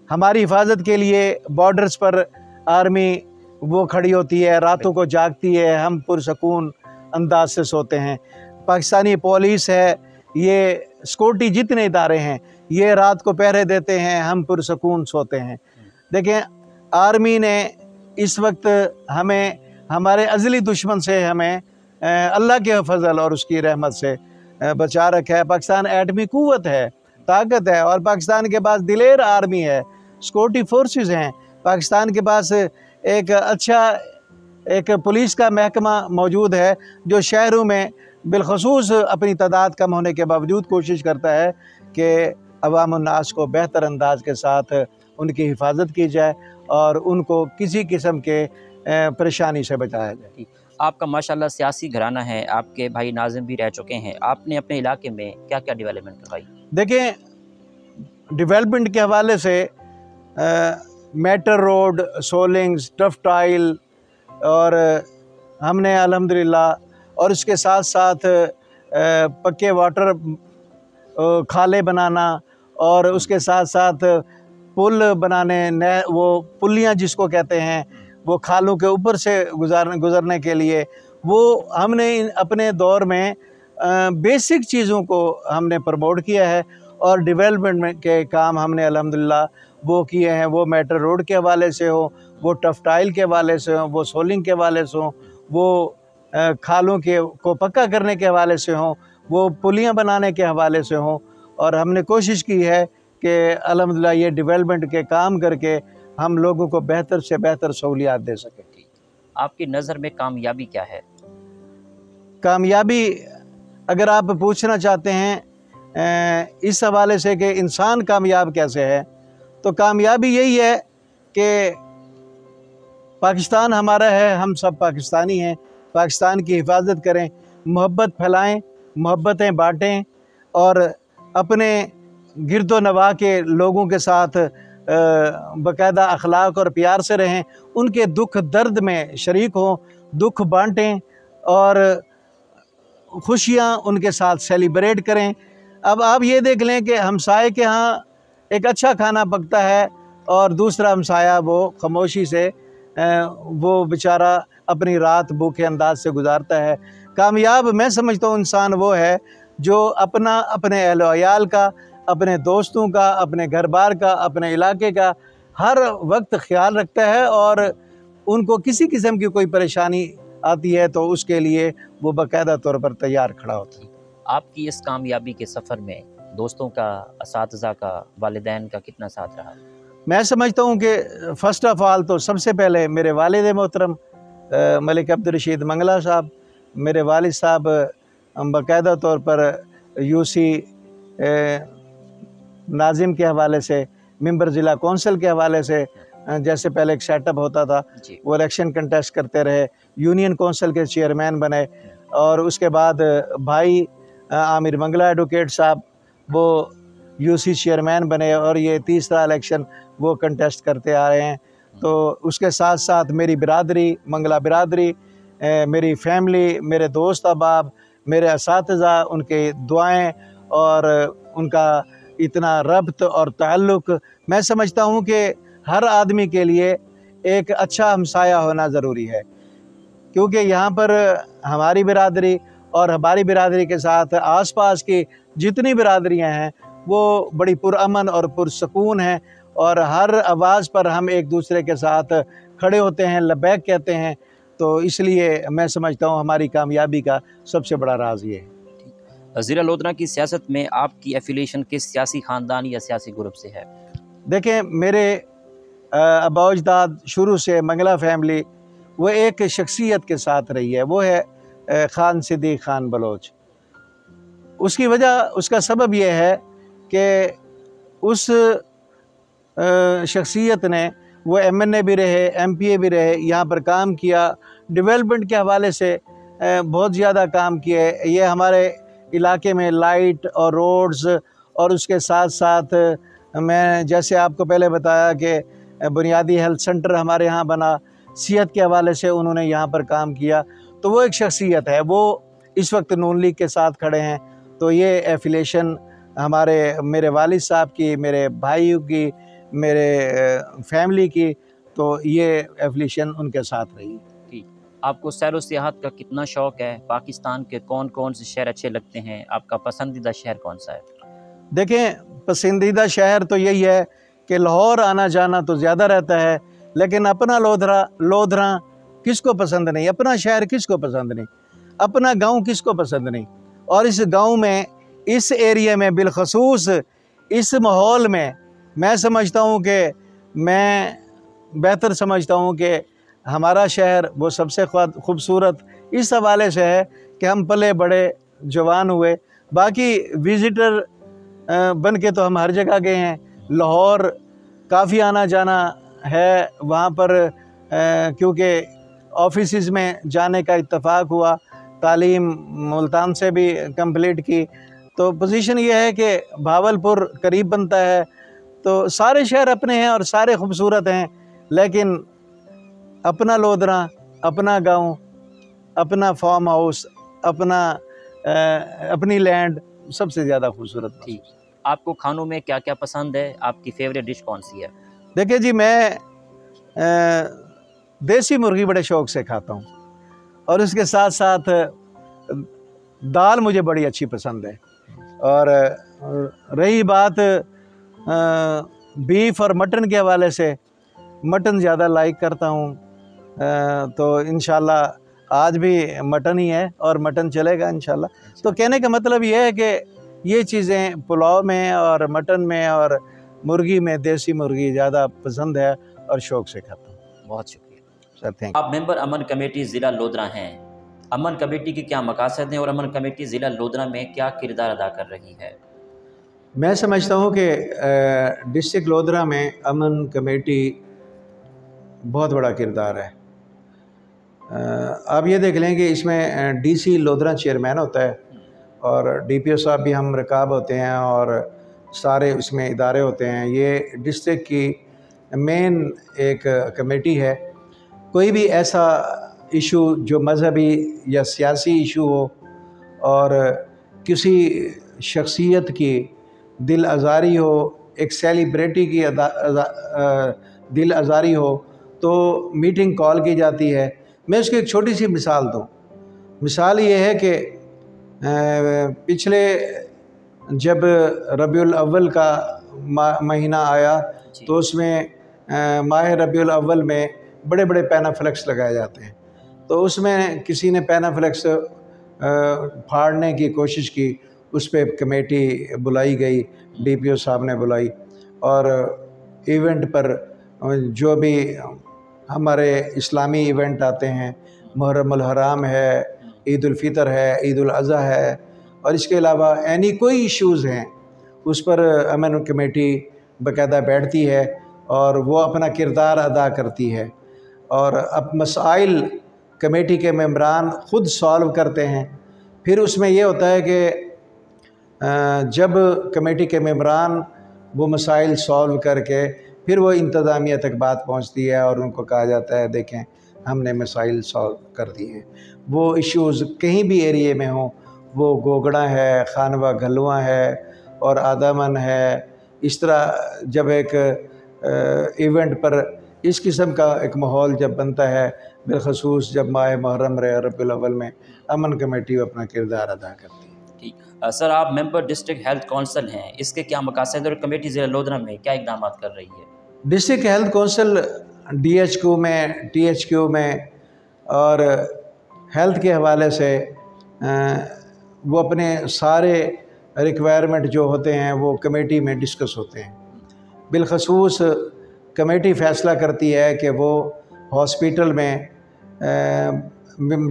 हमारी हिफाजत के लिए बॉर्डर्स पर आर्मी वो खड़ी होती है, रातों को जागती है, हम पुरसकून अंदाज से सोते हैं। पाकिस्तानी पुलिस है, ये सिक्योरिटी जितने इदारे हैं ये रात को पहरे देते हैं, हम पुरसकून सोते हैं। देखें, आर्मी ने इस वक्त हमें हमारे अज़ली दुश्मन से हमें अल्लाह के फजल और उसकी रहमत से बचा रखा है। पाकिस्तान एटमी क़ुव्वत है, ताकत है, और पाकिस्तान के पास दिलेर आर्मी है, सिक्योरिटी फोर्सेस हैं। पाकिस्तान के पास एक अच्छा एक पुलिस का महकमा मौजूद है जो शहरों में बिलखसूस अपनी तादाद कम होने के बावजूद कोशिश करता है कि अवाम-उन्नास को बेहतर अंदाज के साथ उनकी हिफाजत की जाए और उनको किसी किस्म के परेशानी से बचाया जाए। आपका माशाल्लाह सियासी घराना है, आपके भाई नाज़िम भी रह चुके हैं। आपने अपने इलाके में क्या क्या डेवलपमेंट करवाई? देखें, डेवलपमेंट के हवाले से मेटर रोड, सोलिंग्स, टफ टाइल, और हमने अल्हम्दुलिल्लाह और उसके साथ साथ पक्के वाटर खाले बनाना और उसके साथ साथ पुल बनाने, वो पुलियाँ जिसको कहते हैं, वो खालों के ऊपर से गुज़रने के लिए, वो हमने अपने दौर में बेसिक चीज़ों को हमने प्रमोट किया है और डेवलपमेंट के काम हमने अल्हम्दुलिल्लाह वो किए हैं। वो मेटर रोड के हवाले से हो, वो टफ टाइल के हवाले से हो, वो सोलिंग के हवाले से हो, वो खालों के को पक्का करने के हवाले से हो, वो पुलियाँ बनाने के हवाले से हो, और हमने कोशिश की है कि अल्हम्दुलिल्लाह ये डेवलपमेंट के काम करके हम लोगों को बेहतर से बेहतर सहूलियात दे सकें। आपकी नज़र में कामयाबी क्या है? कामयाबी अगर आप पूछना चाहते हैं इस हवाले से कि इंसान कामयाब कैसे है, तो कामयाबी यही है कि पाकिस्तान हमारा है, हम सब पाकिस्तानी हैं, पाकिस्तान की हिफाजत करें, मोहब्बत फैलाएं, मोहब्बतें बाँटें और अपने गिरदो नवा के लोगों के साथ बाकायदा अखलाक और प्यार से रहें, उनके दुख दर्द में शरीक हों, दुख बाँटें और खुशियाँ उनके साथ सेलिब्रेट करें। अब आप ये देख लें कि हमसाये के यहाँ एक अच्छा खाना पकता है और दूसरा हमसाया वो खामोशी से वो बेचारा अपनी रात भूखे अंदाज से गुजारता है। कामयाब मैं समझता हूँ इंसान वो है जो अपने अहल व अयाल का, अपने दोस्तों का, अपने घर बार का, अपने इलाके का हर वक्त ख्याल रखता है और उनको किसी किस्म की कोई परेशानी आती है तो उसके लिए वो बाकायदा तौर पर तैयार खड़ा होता है। आपकी इस कामयाबी के सफ़र में दोस्तों का, असातिज़ा का, वालिदैन का कितना साथ रहा? मैं समझता हूँ कि फ़र्स्ट ऑफ़ ऑल तो सबसे पहले मेरे वालिद मोहतरम मलिक अब्दुल रशीद मंगला साहब, मेरे वालिद साहब बाकायदा तौर पर यूसी नाजिम के हवाले से, मेंबर ज़िला कौंसिल के हवाले से, जैसे पहले एक सेटअप होता था, वो इलेक्शन कंटेस्ट करते रहे, यूनियन कौंसिल के चेयरमैन बने, और उसके बाद भाई आमिर मंगला एडवोकेट साहब वो यूसी चेयरमैन बने और ये तीसरा इलेक्शन वो कंटेस्ट करते आ रहे हैं। तो उसके साथ साथ मेरी बिरादरी, मंगला बिरादरी, मेरी फैमिली, मेरे दोस्त अहबाब, मेरे असातिज़ा, उनके दुआएं और उनका इतना रब्त और ताल्लुक़, मैं समझता हूँ कि हर आदमी के लिए एक अच्छा हमसाया होना ज़रूरी है, क्योंकि यहाँ पर हमारी बिरादरी और हमारी बिरादरी के साथ आसपास की जितनी बिरादरियाँ हैं वो बड़ी पुरअमन और पुरसकून हैं और हर आवाज़ पर हम एक दूसरे के साथ खड़े होते हैं, लबैक कहते हैं। तो इसलिए मैं समझता हूँ हमारी कामयाबी का सबसे बड़ा राज ये है। ज़िला लोधरा की सियासत में आपकी एफिलिएशन किस सियासी ख़ानदान या सियासी ग्रुप से है? देखें, मेरे आबा अजदाद शुरू से मंगला फैमिली वो एक शख्सियत के साथ रही है, वो है खान सिद्दीक़ खान बलोच। उसकी वजह, उसका सबब यह है कि उस शख्सियत ने, वो MNA भी रहे, MPA भी रहे, यहाँ पर काम किया, डेवलपमेंट के हवाले से बहुत ज़्यादा काम किए। ये हमारे इलाके में लाइट और रोड्स और उसके साथ साथ मैं जैसे आपको पहले बताया कि बुनियादी हेल्थ सेंटर हमारे यहाँ बना, सेहत के हवाले से उन्होंने यहाँ पर काम किया। तो वो एक शख्सियत है, वो इस वक्त नून लीग के साथ खड़े हैं। तो ये एफिलिएशन मेरे वालिद साहब की, मेरे भाइयों की, मेरे फैमिली की, तो ये एफिलिएशन उनके साथ रही। आपको सैर व सियाहत का कितना शौक़ है? पाकिस्तान के कौन कौन से शहर अच्छे लगते हैं? आपका पसंदीदा शहर कौन सा है? देखें, पसंदीदा शहर तो यही है कि लाहौर आना जाना तो ज़्यादा रहता है, लेकिन अपना लोधरा किसको पसंद नहीं, अपना शहर किसको पसंद नहीं, अपना गांव किसको पसंद नहीं। और इस गांव में, इस एरिया में, बिलखसूस इस माहौल में मैं समझता हूँ कि मैं बेहतर समझता हूँ कि हमारा शहर वो सबसे खूबसूरत इस हवाले से है कि हम पले बड़े जवान हुए। बाकी विज़िटर बन के तो हम हर जगह गए हैं। लाहौर काफ़ी आना जाना है वहाँ पर, क्योंकि ऑफिस में जाने का इत्तेफाक हुआ, तालीम मुल्तान से भी कंप्लीट की। तो पोजीशन ये है कि भावलपुर करीब बनता है, तो सारे शहर अपने हैं और सारे खूबसूरत हैं, लेकिन अपना लोधरा, अपना गांव, अपना फार्म हाउस, अपनी लैंड सबसे ज़्यादा खूबसूरत। ठीक, आपको खानों में क्या क्या पसंद है? आपकी फेवरेट डिश कौन सी है? देखिए जी, मैं देसी मुर्गी बड़े शौक़ से खाता हूँ और उसके साथ साथ दाल मुझे बड़ी अच्छी पसंद है। और रही बात बीफ और मटन के हवाले से, मटन ज़्यादा लाइक करता हूँ, तो इंशाल्लाह आज भी मटन ही है और मटन चलेगा इंशाल्लाह। तो कहने का मतलब ये है कि ये चीज़ें पुलाव में और मटन में और मुर्गी में देसी मुर्गी ज़्यादा पसंद है और शौक़ से खाता हूँ। बहुत शुक्रिया सर, थैंक। आप मेंबर अमन कमेटी ज़िला लोधरा हैं। अमन कमेटी की क्या मकासद हैं और अमन कमेटी ज़िला लोधरा में क्या किरदार अदा कर रही है? मैं समझता हूँ कि डिस्ट्रिक्ट लोधरा में अमन कमेटी बहुत बड़ा किरदार है। आप ये देख लें कि इसमें डीसी लोधरा चेयरमैन होता है और डीपीओ साहब भी हम रकाब होते हैं और सारे उसमें इदारे होते हैं। ये डिस्ट्रिक्ट की मेन एक कमेटी है। कोई भी ऐसा इशू जो मज़हबी या सियासी इशू हो और किसी शख्सियत की दिल आज़ारी हो, एक सेलिब्रिटी की दिल आज़ारी हो, तो मीटिंग कॉल की जाती है। मैं उसकी एक छोटी सी मिसाल दूँ। मिसाल ये है कि पिछले जब रबीउल अव्वल का महीना आया तो उसमें माह रबीउल अव्वल में बड़े बड़े पैनाफ्लेक्स लगाए जाते हैं। तो उसमें किसी ने पैनाफ्लेक्स फाड़ने की कोशिश की, उस पर कमेटी बुलाई गई, डीपीओ साहब ने बुलाई और इवेंट पर जो भी हमारे इस्लामी इवेंट आते हैं, मुहर्रम उल हराम है, ईद उल फितर है, ईद उल अज़हा है और इसके अलावा एनी कोई इश्यूज़ हैं, उस पर अमन कमेटी बाकायदा बैठती है और वो अपना किरदार अदा करती है। और अब मसाइल कमेटी के मेंबरान ख़ुद सॉल्व करते हैं। फिर उसमें ये होता है कि जब कमेटी के मेंबरान वो मसाइल सॉल्व करके फिर वो इंतज़ामिया तक बात पहुंचती है और उनको कहा जाता है देखें हमने मसाइल सॉल्व कर दिए हैं। वो इश्यूज़ कहीं भी एरिए में हों, वो गोगड़ा है, खानवा घलुआ है और आदामन है, इस तरह जब एक इवेंट पर इस किस्म का एक माहौल जब बनता है, बिलखसूस जब माह मुहर्रम रबीउल अव्वल में, अमन कमेटी अपना किरदार अदा करती है। ठीक सर, आप मेंबर डिस्ट्रिक्ट हेल्थ काउंसिल हैं, इसके क्या मकासद और कमेटी ज़िला लोधरा में क्या इक़दाम कर रही है? डिस्ट्रिक्ट हेल्थ काउंसिल DHQ में, THQ में और हेल्थ के हवाले से वो अपने सारे रिक्वायरमेंट जो होते हैं वो कमेटी में डिस्कस होते हैं। बिलखसूस कमेटी फ़ैसला करती है कि वो हॉस्पिटल में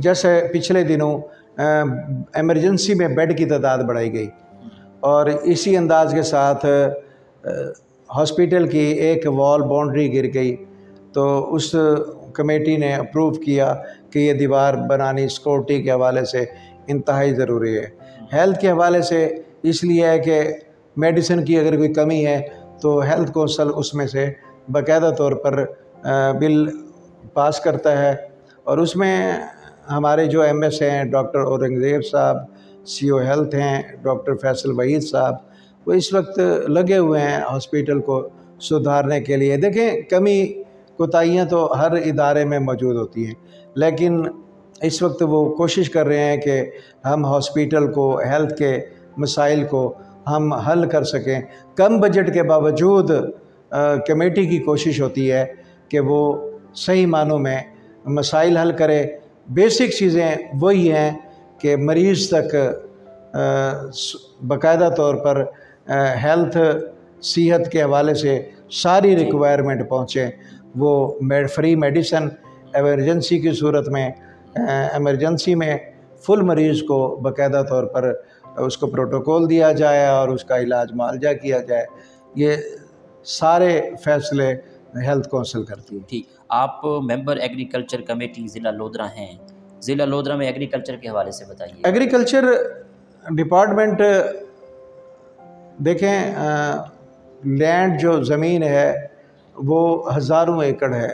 जैसे पिछले दिनों एमरजेंसी में बेड की तादाद बढ़ाई गई और इसी अंदाज के साथ हॉस्पिटल की एक वॉल बाउंड्री गिर गई, तो उस कमेटी ने अप्रूव किया कि ये दीवार बनानी सिक्योरिटी के हवाले से इंतहाई ज़रूरी है। हेल्थ के हवाले से इसलिए है कि मेडिसिन की अगर कोई कमी है तो हेल्थ काउंसिल उसमें से बाकायदा तौर पर बिल पास करता है और उसमें हमारे जो MS हैं डॉक्टर औरंगज़ेब साहब, CO हेल्थ हैं डॉक्टर फैसल वहीद साहब, वो इस वक्त लगे हुए हैं हॉस्पिटल को सुधारने के लिए। देखें, कमी कोताहियाँ तो हर इदारे में मौजूद होती हैं, लेकिन इस वक्त वो कोशिश कर रहे हैं कि हम हॉस्पिटल को, हेल्थ के मसाइल को हम हल कर सकें। कम बजट के बावजूद कमेटी की कोशिश होती है कि वो सही मानों में मसाइल हल करे। बेसिक चीज़ें वही हैं कि मरीज़ तक बाकायदा तौर पर हेल्थ सेहत के हवाले से सारी रिक्वायरमेंट पहुँचे। वो फ्री मेडिसन एमरजेंसी की सूरत में, एमरजेंसी में फुल मरीज़ को बाकायदा तौर पर उसको प्रोटोकॉल दिया जाए और उसका इलाज मुआवजा किया जाए। ये सारे फैसले हेल्थ कौंसिल करती है। ठीक, आप मेंबर एग्रीकल्चर कमेटी ज़िला लोधरा हैं। ज़िला लोधरा में एग्रीकल्चर के हवाले से बताइए। एग्रीकल्चर डिपार्टमेंट देखें, लैंड जो ज़मीन है वो हज़ारों एकड़ है।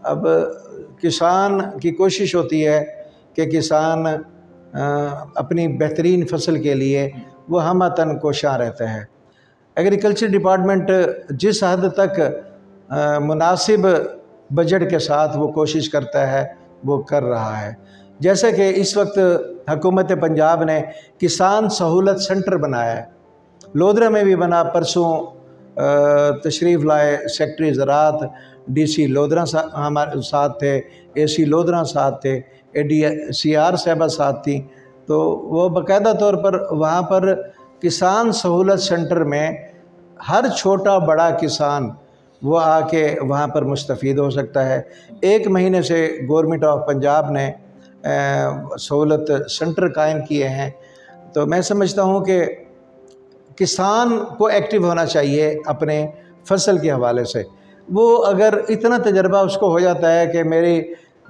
अब किसान की कोशिश होती है कि किसान अपनी बेहतरीन फसल के लिए वो हमतन कोशां रहते हैं। एग्रीकल्चर डिपार्टमेंट जिस हद तक मुनासिब बजट के साथ वो कोशिश करता है वो कर रहा है। जैसे कि इस वक्त हुकूमत पंजाब ने किसान सहूलत सेंटर बनाया है, लोधरा में भी बना। परसों तशरीफ़ लाए सेक्रेटरी ज़राअत DC लोधरा हमारे साथ थे, AC लोधरा साथ थे, ADCR साहबा साथ थी। तो वो बाकायदा तौर पर वहाँ पर किसान सहूलत सेंटर में हर छोटा बड़ा किसान वो आके वहाँ पर मुस्तफ़ीद हो सकता है। 1 महीने से गवर्नमेंट ऑफ पंजाब ने सहूलत सेंटर कायम किए हैं। तो मैं समझता हूँ कि किसान को एक्टिव होना चाहिए अपने फसल के हवाले से। वो अगर इतना तजर्बा उसको हो जाता है कि मेरी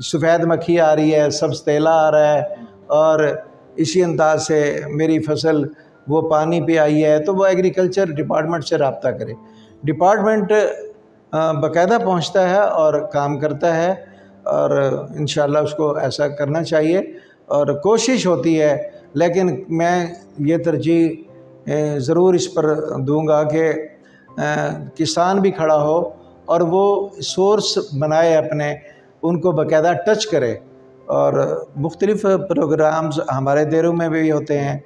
सफ़ेद मक्खी आ रही है, सब्ज़ तेला आ रहा है और इसी अंदाज से मेरी फसल वो पानी पे आई है, तो वो एग्रीकल्चर डिपार्टमेंट से रब्ता करे। डिपार्टमेंट बाकायदा पहुंचता है और काम करता है और इंशाल्लाह उसको ऐसा करना चाहिए और कोशिश होती है। लेकिन मैं ये तरजीह ज़रूर इस पर दूंगा कि किसान भी खड़ा हो और वो सोर्स बनाए अपने, उनको बाकायदा टच करे। और मुख्तलिफ़ प्रोग्राम्स हमारे देरों में भी होते हैं,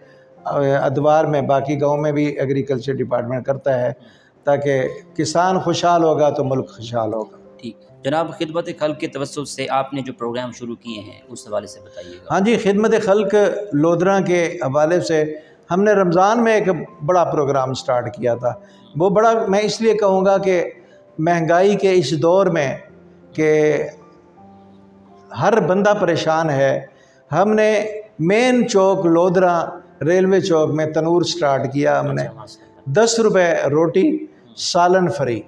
अदवार में, बाकी गाँव में भी एग्रीकल्चर डिपार्टमेंट करता है, ताकि किसान खुशहाल होगा तो मुल्क खुशहाल होगा। ठीक जनाब, खिदमत खल्क के तवज्जुह से आपने जो प्रोग्राम शुरू किए हैं उस हवाले से बताइएगा। हाँ जी, खिदमत खल्क लोधरा के हवाले से हमने रमज़ान में एक बड़ा प्रोग्राम स्टार्ट किया था। वो बड़ा मैं इसलिए कहूँगा कि महंगाई के इस दौर में कि हर बंदा परेशान है, हमने मेन चौक लोधरा रेलवे चौक में तनूर स्टार्ट किया। हमने 10 रुपये रोटी सालन फ्री,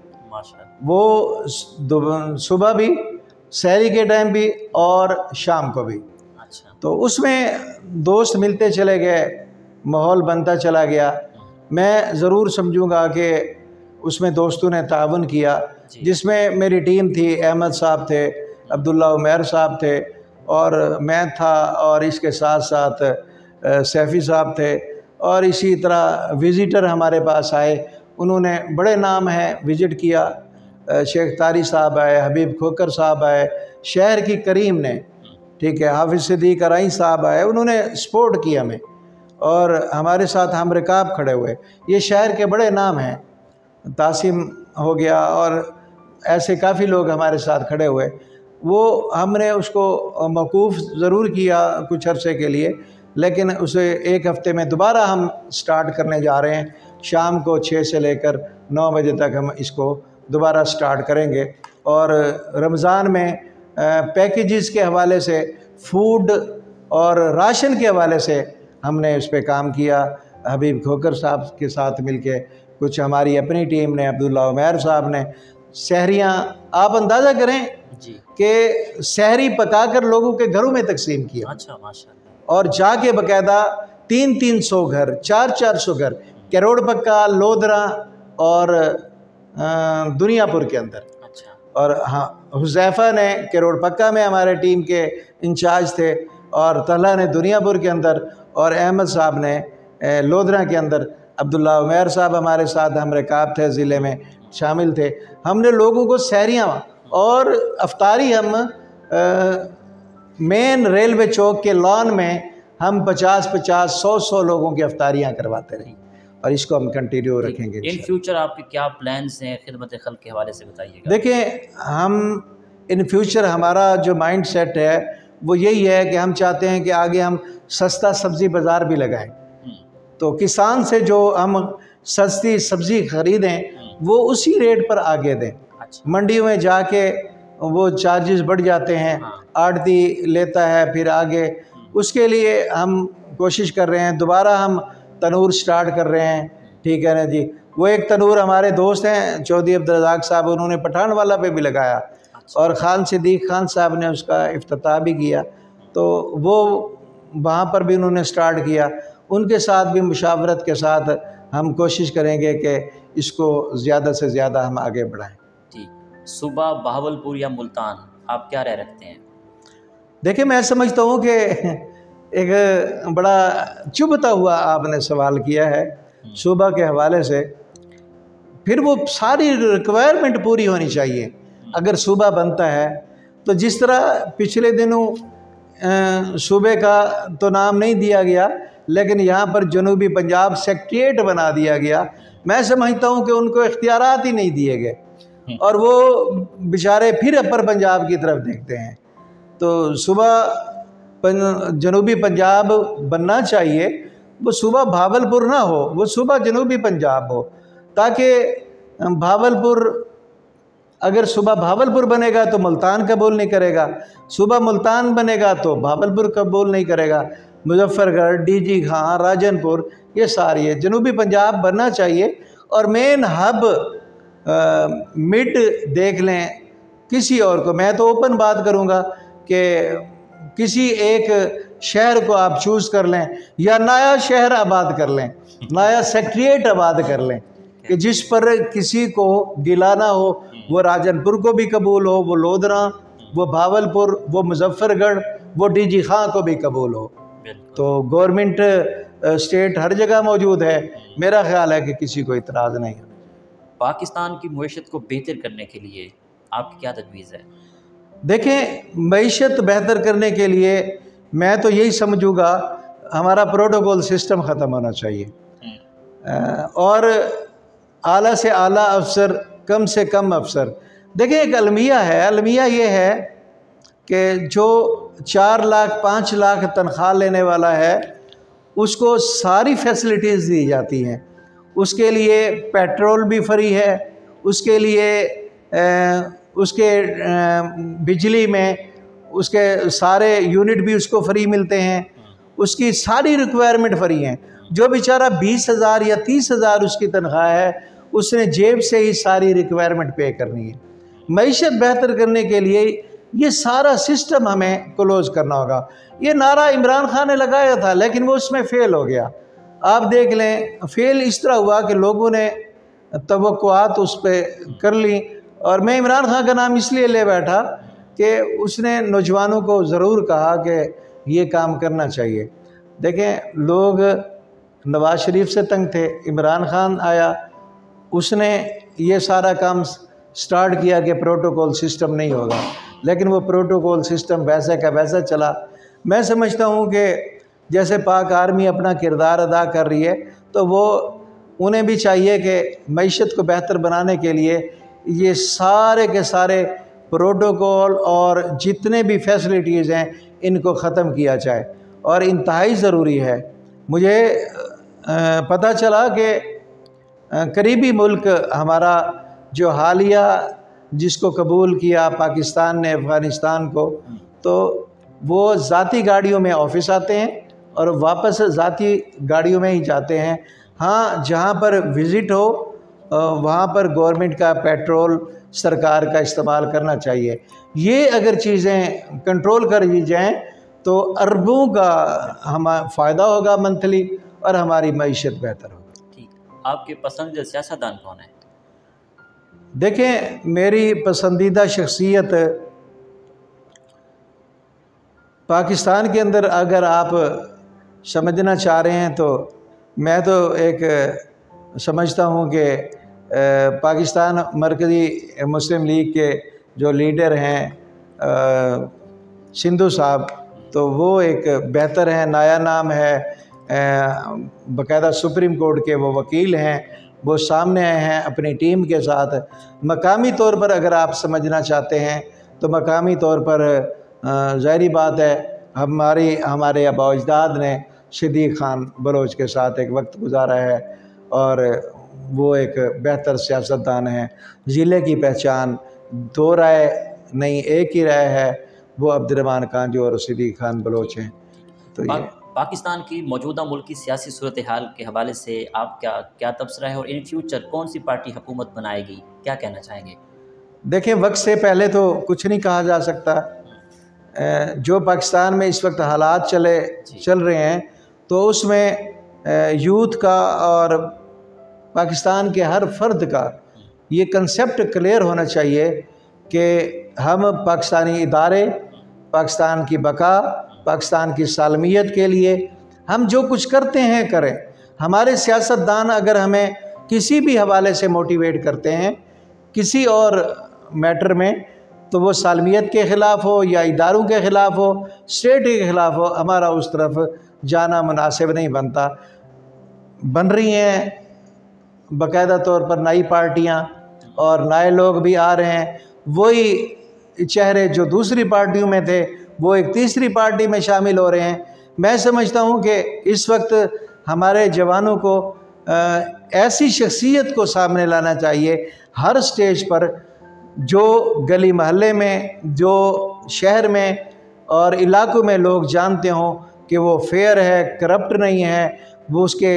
वो सुबह भी, सहरी के टाइम भी और शाम को भी। तो उसमें दोस्त मिलते चले गए, माहौल बनता चला गया। मैं ज़रूर समझूंगा कि उसमें दोस्तों ने तावन किया, जिसमें मेरी टीम थी, अहमद साहब थे, अब्दुल्ला उमैर साहब थे और मैं था, और इसके साथ साथ सैफ़ी साहब थे। और इसी तरह विज़िटर हमारे पास आए, उन्होंने बड़े नाम हैं विज़िट किया। शेख तारी साहब आए, हबीब खोकर साहब आए, शहर की करीम ने, ठीक है, हाफिज़ सिद्दीक अराई साहब आए, उन्होंने सपोर्ट किया हमें और हमारे साथ हम रिकाब खड़े हुए। ये शहर के बड़े नाम हैं, तासिम हो गया और ऐसे काफ़ी लोग हमारे साथ खड़े हुए। वो हमने उसको मौकूफ़ ज़रूर किया कुछ अरसे के लिए, लेकिन उसे 1 हफ़्ते में दोबारा हम स्टार्ट करने जा रहे हैं। शाम को 6 से लेकर 9 बजे तक हम इसको दोबारा स्टार्ट करेंगे। और रमज़ान में पैकेजेस के हवाले से, फूड और राशन के हवाले से हमने इस पर काम किया। हबीब खोकर साहब के साथ मिलके, कुछ हमारी अपनी टीम ने, अब्दुल्ला उमैर साहब ने, सहरियाँ आप अंदाज़ा करें कि सहरी पकाकर लोगों के घरों में तकसीम किया। अच्छा, माशाल्लाह। और जाके बाकायदा 300-300 घर, 400-400 घर, करोड़ पक्का, लोधरा और दुनियापुर के अंदर। अच्छा। और हाँ, हुज़ैफ़ा ने करोड़ पक्का में हमारे टीम के इंचार्ज थे, और तल्हा ने दुनियापुर के अंदर, और अहमद साहब ने लोधरा के अंदर। अब्दुल्ला उमैर साहब हमारे साथ हम रिकाब थे, ज़िले में शामिल थे। हमने लोगों को सहरियाँ और अफ्तारी हम मेन रेलवे चौक के लॉन में हम 50-50, 100-100 लोगों की अफ्तारियाँ करवाते रही। और इसको हम कंटिन्यू रखेंगे। इन फ्यूचर आपके क्या प्लान्स हैं खिदमत खल्क के हवाले से बताइएगा। देखिए, हम इन फ्यूचर हमारा जो माइंड सेट है वो यही है कि हम चाहते हैं कि आगे हम सस्ता सब्ज़ी बाज़ार भी लगाएं। तो किसान से जो हम सस्ती सब्ज़ी ख़रीदें वो उसी रेट पर आगे दें। मंडियों में जाके वो चार्जेस बढ़ जाते हैं, आड़ती लेता है फिर आगे। उसके लिए हम कोशिश कर रहे हैं, दोबारा हम तनूर स्टार्ट कर रहे हैं, ठीक है ना जी। वो एक तनूर हमारे दोस्त हैं चौधरी अब्दुल रज़ाक साहब, उन्होंने पठानवाला पे भी लगाया और ख़ान सिद्दीक खान साहब ने उसका इफ्तिताह भी किया, तो वो वहाँ पर भी उन्होंने स्टार्ट किया। उनके साथ भी मुशावरत के साथ हम कोशिश करेंगे कि इसको ज़्यादा से ज़्यादा हम आगे बढ़ाएं। ठीक, सूबा बहावलपुर या मुल्तान, आप क्या राय रखते हैं? देखिए, मैं समझता हूँ कि एक बड़ा चुभता हुआ आपने सवाल किया है सूबा के हवाले से। फिर वो सारी रिक्वायरमेंट पूरी होनी चाहिए अगर सूबा बनता है। तो जिस तरह पिछले दिनों सूबे का तो नाम नहीं दिया गया, लेकिन यहाँ पर जनूबी पंजाब सेक्रेटेरिएट बना दिया गया। मैं समझता हूँ कि उनको इख्तियारात ही नहीं दिए गए और वो बेचारे फिर अपर पंजाब की तरफ देखते हैं। तो सूबा जनूबी पंजाब बनना चाहिए, वो सूबा भावलपुर ना हो, वो सूबा जनूबी पंजाब हो, ताकि भावलपुर, अगर सूबा भावलपुर बनेगा तो मुल्तान कबूल नहीं करेगा, सूबा मुल्तान बनेगा तो भावलपुर कबूल नहीं करेगा। मुजफ्फरगढ़, डीजी खां, राजनपुर, ये सारी है जनूबी पंजाब बनना चाहिए। और मेन हब मिड देख लें किसी और को। मैं तो ओपन बात करूँगा कि किसी एक शहर को आप चूज़ कर लें या नया शहर आबाद कर लें, नया सेक्रेटेरिएट आबाद कर लें कि जिस पर किसी को गिला ना हो। वो राजनपुर को भी कबूल हो, वो लोधरा, वो भावलपुर, वो मुजफ्फरगढ़, वो डीजी खां को भी कबूल हो। तो गवर्नमेंट स्टेट हर जगह मौजूद है, मेरा ख्याल है कि किसी को इतराज़ नहीं है। पाकिस्तान की मईशत को बेहतर करने के लिए आपकी क्या तजवीज़ है? देखें, मईशत बेहतर करने के लिए मैं तो यही समझूँगा हमारा प्रोटोकॉल सिस्टम ख़त्म होना चाहिए और आला से आला अफसर, कम से कम अफसर। देखिए, एक अलमिया है, अलमिया ये है कि जो 4 लाख 5 लाख तनख्वाह लेने वाला है उसको सारी फैसिलिटीज़ दी जाती हैं। उसके लिए पेट्रोल भी फ्री है, उसके लिए उसके बिजली में उसके सारे यूनिट भी उसको फ्री मिलते हैं, उसकी सारी रिक्वायरमेंट फ्री हैं। जो बेचारा 20,000 या 30,000 उसकी तनख्वाह है, उसने जेब से ही सारी रिक्वायरमेंट पे करनी है। मईशत बेहतर करने के लिए ये सारा सिस्टम हमें क्लोज़ करना होगा। ये नारा इमरान खान ने लगाया था लेकिन वो उसमें फ़ेल हो गया। आप देख लें, फ़ेल इस तरह हुआ कि लोगों ने तवक्कुआत उस पर कर ली। और मैं इमरान खान का नाम इसलिए ले बैठा कि उसने नौजवानों को ज़रूर कहा कि ये काम करना चाहिए। देखें, लोग नवाज़ शरीफ से तंग थे, इमरान खान आया, उसने ये सारा काम स्टार्ट किया कि प्रोटोकॉल सिस्टम नहीं होगा, लेकिन वो प्रोटोकॉल सिस्टम वैसे का वैसा चला। मैं समझता हूँ कि जैसे पाक आर्मी अपना किरदार अदा कर रही है, तो वो उन्हें भी चाहिए कि मईशत को बेहतर बनाने के लिए ये सारे के सारे प्रोटोकॉल और जितने भी फैसिलिटीज़ हैं इनको ख़त्म किया जाए। और इंतहाई ज़रूरी है, मुझे पता चला कि करीबी मुल्क हमारा जो हालिया जिसको कबूल किया पाकिस्तान ने अफ़गानिस्तान को, तो वो ज़ाती गाड़ियों में ऑफिस आते हैं और वापस ज़ाती गाड़ियों में ही जाते हैं। हाँ, जहाँ पर विज़िट हो वहाँ पर गवर्नमेंट का पेट्रोल सरकार का इस्तेमाल करना चाहिए। ये अगर चीज़ें कंट्रोल कर दी जाएँ तो अरबों का हमें फ़ायदा होगा मंथली और हमारी मईशत बेहतर होगी। ठीक, आपके पसंदीदा सियासतदान कौन है? देखें, मेरी पसंदीदा शख्सियत पाकिस्तान के अंदर अगर आप समझना चाह रहे हैं तो मैं तो एक समझता हूँ कि पाकिस्तान मरकज़ी मुस्लिम लीग के जो लीडर हैं सिंधु साहब, तो वो एक बेहतर है, नया नाम है, बाकायदा सुप्रीम कोर्ट के वो वकील हैं, वो सामने आए हैं अपनी टीम के साथ। मकामी तौर पर अगर आप समझना चाहते हैं तो मकामी तौर पर ज़ाहिरी बात है हमारे आबा अजदाद ने सिद्दीक़ खान बलोच के साथ एक वक्त गुजारा है और वो एक बेहतर सियासतदान है। ज़िले की पहचान दो राय नहीं, एक ही राय है, वो अब्दुर्रहमान कांजू और सिद्दीक़ खान बलोच हैं। तो ये पाकिस्तान की मौजूदा मुल्क की सियासी सूरत हाल के हवाले से आप क्या तबसरा है और इन फ्यूचर कौन सी पार्टी हुकूमत बनाएगी, क्या कहना चाहेंगे? देखें, वक्त से पहले तो कुछ नहीं कहा जा सकता। जो पाकिस्तान में इस वक्त हालात चल रहे हैं तो उसमें यूथ का और पाकिस्तान के हर फर्द का ये कंसेप्ट क्लियर होना चाहिए कि हम पाकिस्तानी इदारे, पाकिस्तान की बका, पाकिस्तान की सालमियत के लिए हम जो कुछ करते हैं करें। हमारे सियासतदान अगर हमें किसी भी हवाले से मोटिवेट करते हैं किसी और मैटर में, तो वो सालमियत के ख़िलाफ़ हो या इदारों के ख़िलाफ़ हो, स्टेट के ख़िलाफ़ हो, हमारा उस तरफ जाना मुनासिब नहीं बनता। बन रही हैं बाकायदा तौर पर नई पार्टियां और नए लोग भी आ रहे हैं। वही चेहरे जो दूसरी पार्टियों में थे वो एक तीसरी पार्टी में शामिल हो रहे हैं। मैं समझता हूं कि इस वक्त हमारे जवानों को ऐसी शख्सियत को सामने लाना चाहिए हर स्टेज पर, जो गली मोहल्ले में, जो शहर में और इलाकों में लोग जानते हों कि वो फेयर है, करप्ट नहीं है, वो उसके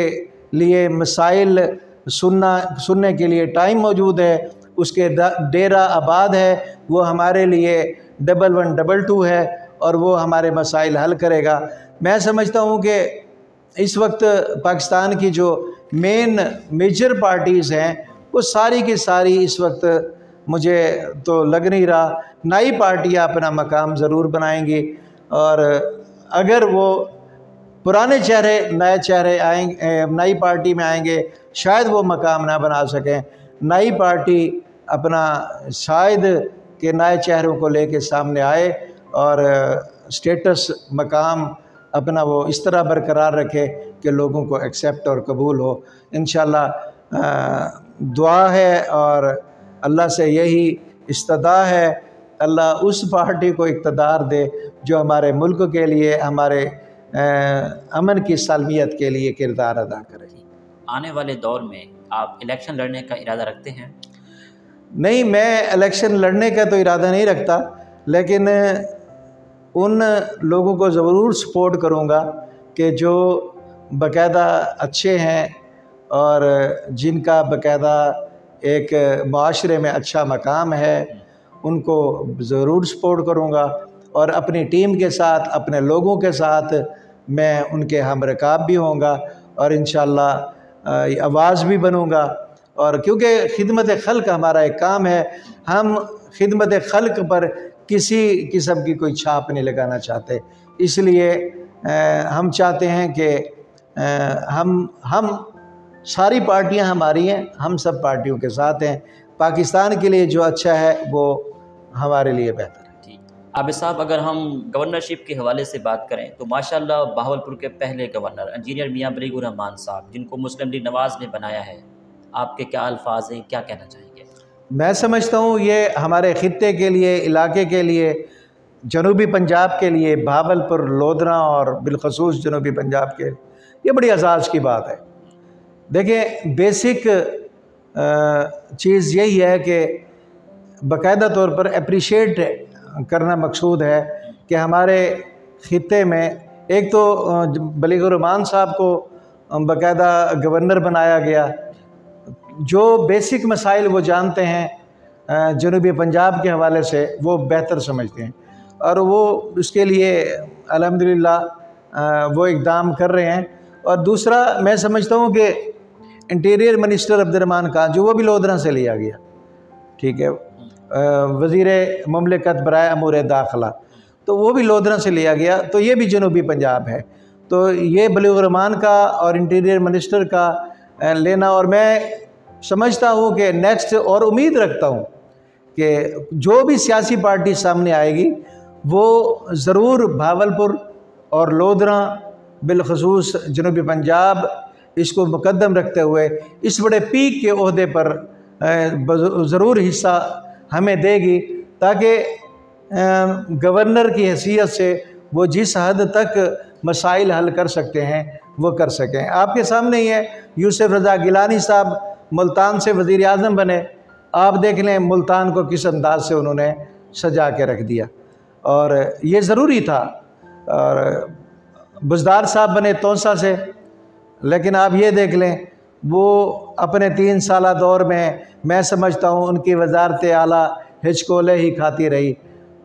लिए मसाइल सुनने के लिए टाइम मौजूद है, उसके डेरा आबाद है, वो हमारे लिए 1122 है और वो हमारे मसाइल हल करेगा। मैं समझता हूँ कि इस वक्त पाकिस्तान की जो मेजर पार्टीज़ हैं वो सारी की सारी इस वक्त मुझे तो लग नहीं रहा नई पार्टियाँ अपना मकाम ज़रूर बनाएंगी, और अगर वो पुराने चेहरे नए चेहरे आएंगे, नई पार्टी में आएंगे, शायद वो मकाम ना बना सकें। नई पार्टी अपना शायद के नए चेहरों को लेके सामने आए और स्टेटस मकाम अपना वो इस तरह बरकरार रखे कि लोगों को एक्सेप्ट और कबूल हो। इंशाल्लाह दुआ है और अल्लाह से यही इस्तदा है, अल्लाह उस पार्टी को इक़्तिदार दे जो हमारे मुल्क के लिए, हमारे अमन की सालमियत के लिए किरदार अदा करे। आने वाले दौर में आप इलेक्शन लड़ने का इरादा रखते हैं? नहीं, मैं इलेक्शन लड़ने का तो इरादा नहीं रखता, लेकिन उन लोगों को ज़रूर सपोर्ट करूँगा कि जो बाकायदा अच्छे हैं और जिनका बाकायदा एक माशरे में अच्छा मकाम है, उनको ज़रूर सपोर्ट करूँगा और अपनी टीम के साथ, अपने लोगों के साथ मैं उनके हम रकाब भी होऊंगा और इंशाअल्लाह आवाज़ भी बनूँगा। और क्योंकि खिदमत खल्क हमारा एक काम है, हम खिदमत खल्क पर किसी किस्म की कोई छाप नहीं लगाना चाहते, इसलिए हम चाहते हैं कि हम सारी पार्टियां हमारी हैं, हम सब पार्टियों के साथ हैं। पाकिस्तान के लिए जो अच्छा है वो हमारे लिए बेहतर है। ठीक, आबिद साहब, अगर हम गवर्नरशिप के हवाले से बात करें तो माशाल्लाह बहावलपुर के पहले गवर्नर इंजीनियर मियां बलीगुर रहमान साहब, जिनको मुस्लिम लीग नवाज़ ने बनाया है, आपके क्या अल्फाज हैं, क्या कहना चाहेंगे? मैं समझता हूँ ये हमारे ख़ित्ते के लिए, इलाके के लिए, जनूबी पंजाब के लिए, बहावलपुर, लोधरा और बिलखसूस जनूबी पंजाब के, ये बड़ी एजाज़ की बात है। देखिए, बेसिक चीज़ यही है कि बाकायदा तौर पर अप्रिशिएट करना मकसूद है कि हमारे ख़ित्ते में एक तो बलीगुर रहमान साहब को बाकायदा गवर्नर बनाया गया, जो बेसिक मसाइल वो जानते हैं जनूबी पंजाब के हवाले से वो बेहतर समझते हैं और वो उसके लिए अल्हम्दुलिल्लाह वो इक़दाम कर रहे हैं। और दूसरा, मैं समझता हूँ कि इंटीरियर मिनिस्टर अब्दुर्रहमान कांजू वो भी लोधरा से लिया गया, ठीक है, वज़ीर मुमलिकत बराए अमूर दाखिला, तो वो भी लोधरा से लिया गया, तो ये भी जनूबी पंजाब है। तो ये बलीगुर रहमान का और इंटीरियर मिनिस्टर का लेना, और मैं समझता हूँ कि नेक्स्ट, और उम्मीद रखता हूँ कि जो भी सियासी पार्टी सामने आएगी वो ज़रूर बहावलपुर और लोधरा बिलखसूस जनूबी पंजाब इसको मुकद्दम रखते हुए इस बड़े पीक के ओहदे पर ज़रूर हिस्सा हमें देगी, ताकि गवर्नर की हैसियत से वो जिस हद तक मसाइल हल कर सकते हैं वो कर सकें। आपके सामने ही है, यूसुफ रज़ा गिलानी साहब मुल्तान से वज़ीर आज़म बने। आप देख लें मुल्तान को किस अंदाज से उन्होंने सजा के रख दिया, और ये ज़रूरी था। और बुज़दार साहब बने तौसा से, लेकिन आप ये देख लें वो अपने 3 साला दौर में मैं समझता हूँ उनकी वजारत आला हिचकोले ही खाती रही,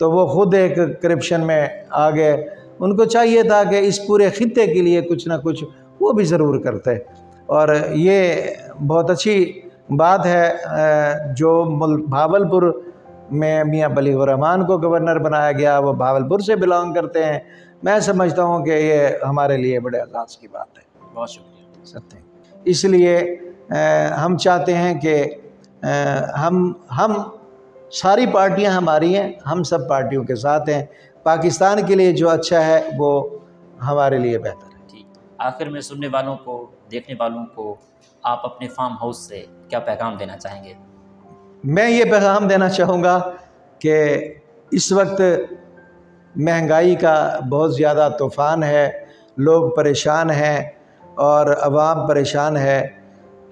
तो वो ख़ुद एक करप्शन में आ गए। उनको चाहिए था कि इस पूरे खित्ते के लिए कुछ ना कुछ वो भी ज़रूर करते, और ये बहुत अच्छी बात है जो भावलपुर में मियाँ बलीग़ुर रहमान को गवर्नर बनाया गया, वो भावलपुर से बिलोंग करते हैं। मैं समझता हूँ कि ये हमारे लिए बड़े एजाज़ की बात है। बहुत शुक्रिया सत्य। इसलिए हम चाहते हैं कि हम सारी पार्टियां हमारी हैं, हम सब पार्टियों के साथ हैं। पाकिस्तान के लिए जो अच्छा है वो हमारे लिए बेहतर है। ठीक, आखिर में सुनने वालों को, देखने वालों को आप अपने फार्म हाउस से क्या पैगाम देना चाहेंगे? मैं ये पैगाम देना चाहूँगा कि इस वक्त महंगाई का बहुत ज़्यादा तूफ़ान है, लोग परेशान हैं और अवाम परेशान है।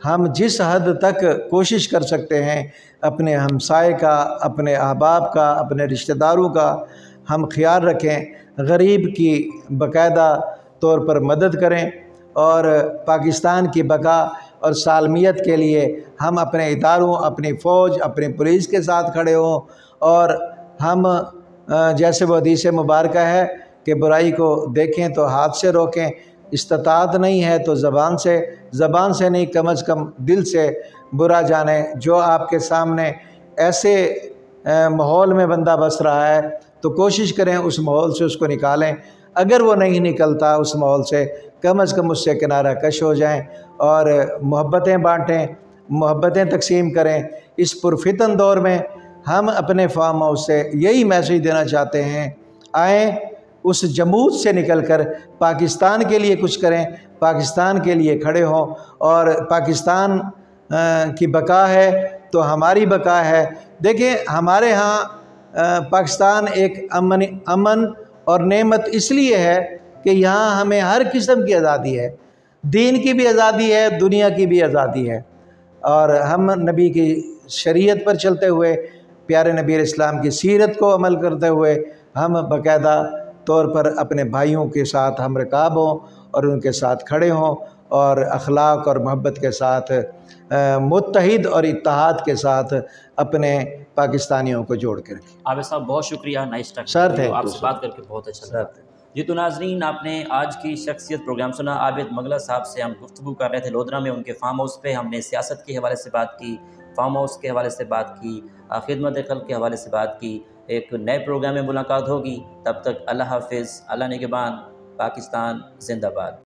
हम जिस हद तक कोशिश कर सकते हैं अपने हमसाए का, अपने अहबाब का, अपने रिश्तेदारों का हम ख्याल रखें, गरीब की बाकायदा तौर पर मदद करें, और पाकिस्तान की बका और सालमियत के लिए हम अपने इदारों, अपनी फ़ौज, अपनी पुलिस के साथ खड़े हों। और हम जैसे वो हदीस मुबारक है कि बुराई को देखें तो हाथ से रोकें, इस्तात नहीं है तो ज़बान से नहीं, कम अज़ कम दिल से बुरा जाने। जो आपके सामने ऐसे माहौल में बंदा बस रहा है तो कोशिश करें उस माहौल से उसको निकालें। अगर वो नहीं निकलता उस माहौल से, कम अज़ कम उससे किनारा कश हो जाएं और मोहब्बतें बाँटें, मोहब्बतें तकसीम करें। इस पुरफितन दौर में हम अपने फार्म हाउस से यही मैसेज देना चाहते हैं, आएँ उस जमूद से निकलकर पाकिस्तान के लिए कुछ करें, पाकिस्तान के लिए खड़े हों। और पाकिस्तान की बका है तो हमारी बका है। देखिए हमारे यहाँ पाकिस्तान एक अमन और नेमत इसलिए है कि यहाँ हमें हर किस्म की आज़ादी है, दीन की भी आज़ादी है, दुनिया की भी आज़ादी है। और हम नबी की शरीयत पर चलते हुए, प्यारे नबी इस्लाम की सीरत को अमल करते हुए हम बाकायदा तौर पर अपने भाइयों के साथ हम रकाब हों और उनके साथ खड़े हों, और अखलाक और मोहब्बत के साथ मुत्तहिद और इत्तेहाद के साथ अपने पाकिस्तानियों को जोड़ के रखें। आबिद साहब बहुत शुक्रिया, नाइस टॉक। सर थे आपसे बात करके बहुत अच्छा लगा। जी तो नाजरीन, आपने आज की शख्सियत प्रोग्राम सुना। आबिद मगला साहब से हम गुफ्तगू कर रहे थे लोधरा में उनके फार्म हाउस पे। हमने सियासत के हवाले से बात की, फार्म हाउस के हवाले से बात की, खिदमत खल्क़ के हवाले से बात की। एक नए प्रोग्राम में मुलाकात होगी, तब तक अल्लाह हाफ़िज़, अल्लाह निगहबान, पाकिस्तान जिंदाबाद।